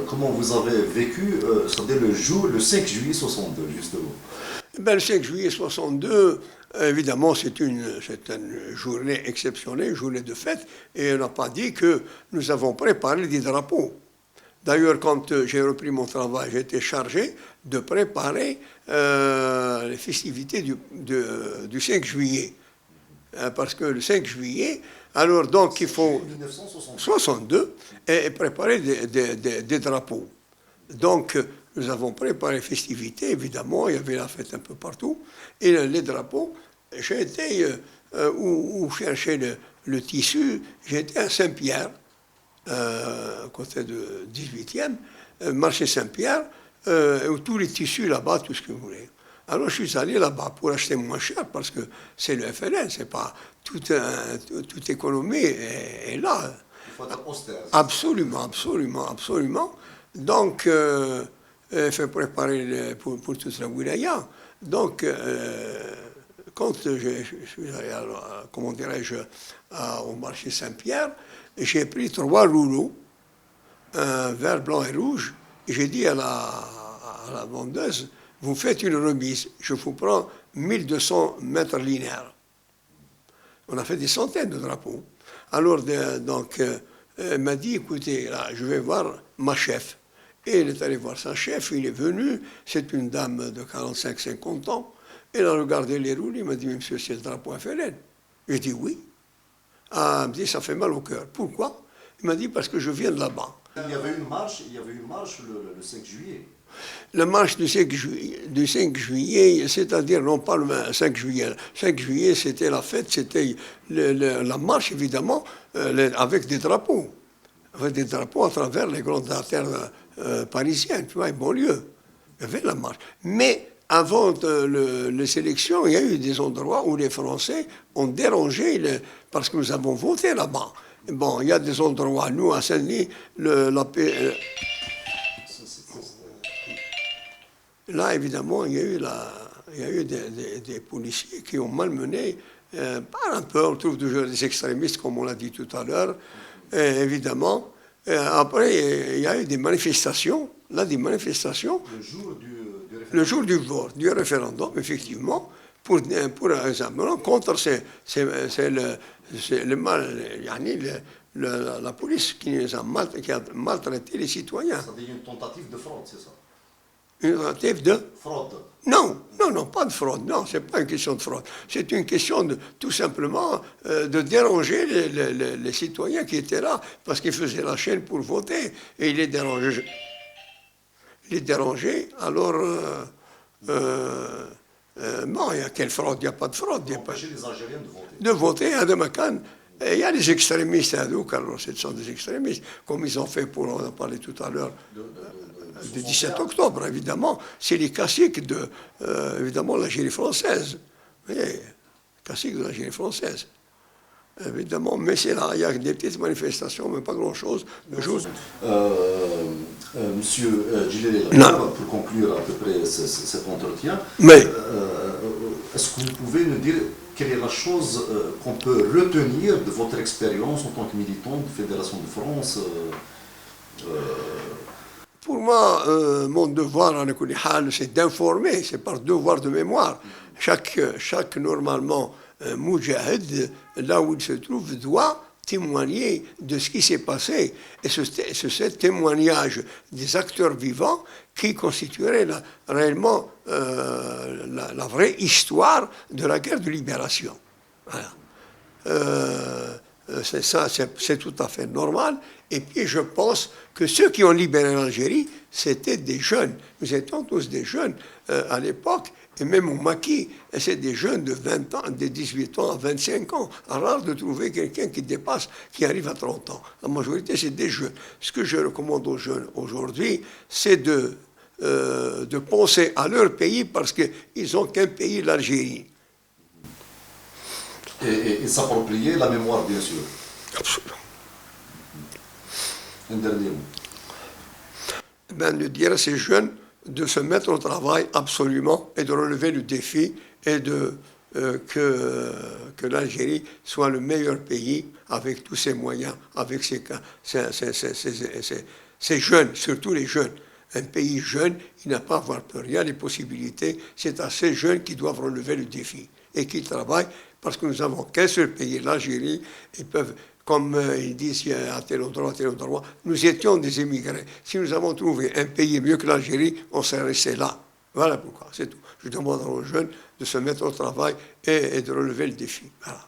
Comment vous avez vécu, c'est-à-dire le 5 juillet 62, justement? Ben, le 5 juillet 62, évidemment, c'est une journée exceptionnelle, une journée de fête, et on n'a pas dit que nous avons préparé des drapeaux. D'ailleurs, quand j'ai repris mon travail, j'ai été chargé de préparer les festivités du 5 juillet. Parce que le 5 juillet, alors donc il faut 1962 et préparer des drapeaux. Donc nous avons préparé les festivités, évidemment, il y avait la fête un peu partout. Et les drapeaux, j'ai été où chercher le tissu, j'étais à Saint-Pierre, à côté de 18e, marché Saint-Pierre, où tous les tissus là-bas, tout ce que vous voulez. Alors je suis allé là-bas pour acheter moins cher parce que c'est le FLN, c'est pas toute économie est là. Il faut être austère. Absolument, absolument, absolument. Donc, il faut préparer pour toute la wilaya. Donc, quand je suis allé, comment dirais-je, au marché Saint-Pierre, j'ai pris 3 rouleaux, un vert, blanc et rouge, et j'ai dit à la vendeuse, vous faites une remise, je vous prends 1200 mètres linéaires. On a fait des centaines de drapeaux. Alors, donc, elle m'a dit, écoutez, là, je vais voir ma chef. Et il est allé voir sa chef, il est venu, c'est une dame de 45-50 ans. Elle a regardé les rouleaux, il m'a dit, monsieur, c'est le drapeau FLN. J'ai dit oui. Ah, il me dit, ça fait mal au cœur. Pourquoi? Il m'a dit, parce que je viens de là-bas. Il y avait une marche le 5 juillet. La marche du 5 juillet, c'est-à-dire non pas le 5 juillet. Le 5 juillet, c'était la fête, c'était la marche, évidemment, avec des drapeaux. Avec des drapeaux à travers les grandes artères parisiennes, tu vois, et banlieue. Il y avait la marche. Mais avant les élections, il y a eu des endroits où les Français ont dérangé, parce que nous avons voté là-bas. Bon, il y a des endroits, nous, à Saint-Denis, là, évidemment, il y a eu des policiers qui ont malmené, par un peu, on trouve toujours des extrémistes, comme on l'a dit tout à l'heure, évidemment. Après, il y a eu des manifestations, là, des manifestations. Le jour du le jour du vote, du référendum, effectivement, pour un rassemblement contre la police qui a maltraité les citoyens. Ça devient une tentative de fraude, c'est ça? Une tentative de... Fraude. Non, non, non, pas de fraude. Non, c'est pas une question de fraude. C'est une question de, tout simplement de déranger les citoyens qui étaient là parce qu'ils faisaient la chaîne pour voter et ils les dérangeaient. Alors, non, il y a quelle fraude? Il n'y a pas de fraude. Il y a pas... Empêcher les Algériens de voter. De voter à Demakan. Il y a des extrémistes hindous, alors ce sont des extrémistes, comme ils ont fait pour, on a parlé tout à l'heure, du 17 octobre, évidemment. C'est les caciques de, évidemment, l'Algérie française. Vous voyez, caciques de l'Algérie française. Évidemment, mais c'est là, il y a des petites manifestations, mais pas grand-chose. Monsieur Djilali, pour conclure à peu près cet entretien, est-ce que vous pouvez nous dire quelle est la chose qu'on peut retenir de votre expérience en tant que militant de Fédération de France? Pour moi, mon devoir, en Hal, c'est d'informer, c'est par devoir de mémoire. Chaque normalement, Moudjahid, là où il se trouve, doit témoigner de ce qui s'est passé. Et c'est ce témoignage des acteurs vivants qui constituerait réellement la vraie histoire de la guerre de libération. Voilà. C'est ça, c'est tout à fait normal. Et puis je pense que ceux qui ont libéré l'Algérie, c'était des jeunes. Nous étions tous des jeunes à l'époque. Et même au maquis, c'est des jeunes de 20 ans, de 18 ans à 25 ans. Rare de trouver quelqu'un qui dépasse, qui arrive à 30 ans. La majorité, c'est des jeunes. Ce que je recommande aux jeunes aujourd'hui, c'est de penser à leur pays parce qu'ils n'ont qu'un pays, l'Algérie. Et s'approprier la mémoire, bien sûr. Absolument. Un dernier mot. De dire à ces jeunes de se mettre au travail absolument et de relever le défi et que l'Algérie soit le meilleur pays avec tous ses moyens, avec ses jeunes, surtout les jeunes. Un pays jeune, il n'a pas à avoir peur. Il y a les possibilités. C'est à ces jeunes qui doivent relever le défi et qui travaillent parce que nous n'avons qu'un seul pays, l'Algérie. Ils peuvent, comme ils disent à tel endroit, nous étions des émigrés. Si nous avons trouvé un pays mieux que l'Algérie, on serait resté là. Voilà pourquoi, c'est tout. Je demande aux jeunes de se mettre au travail et de relever le défi. Voilà.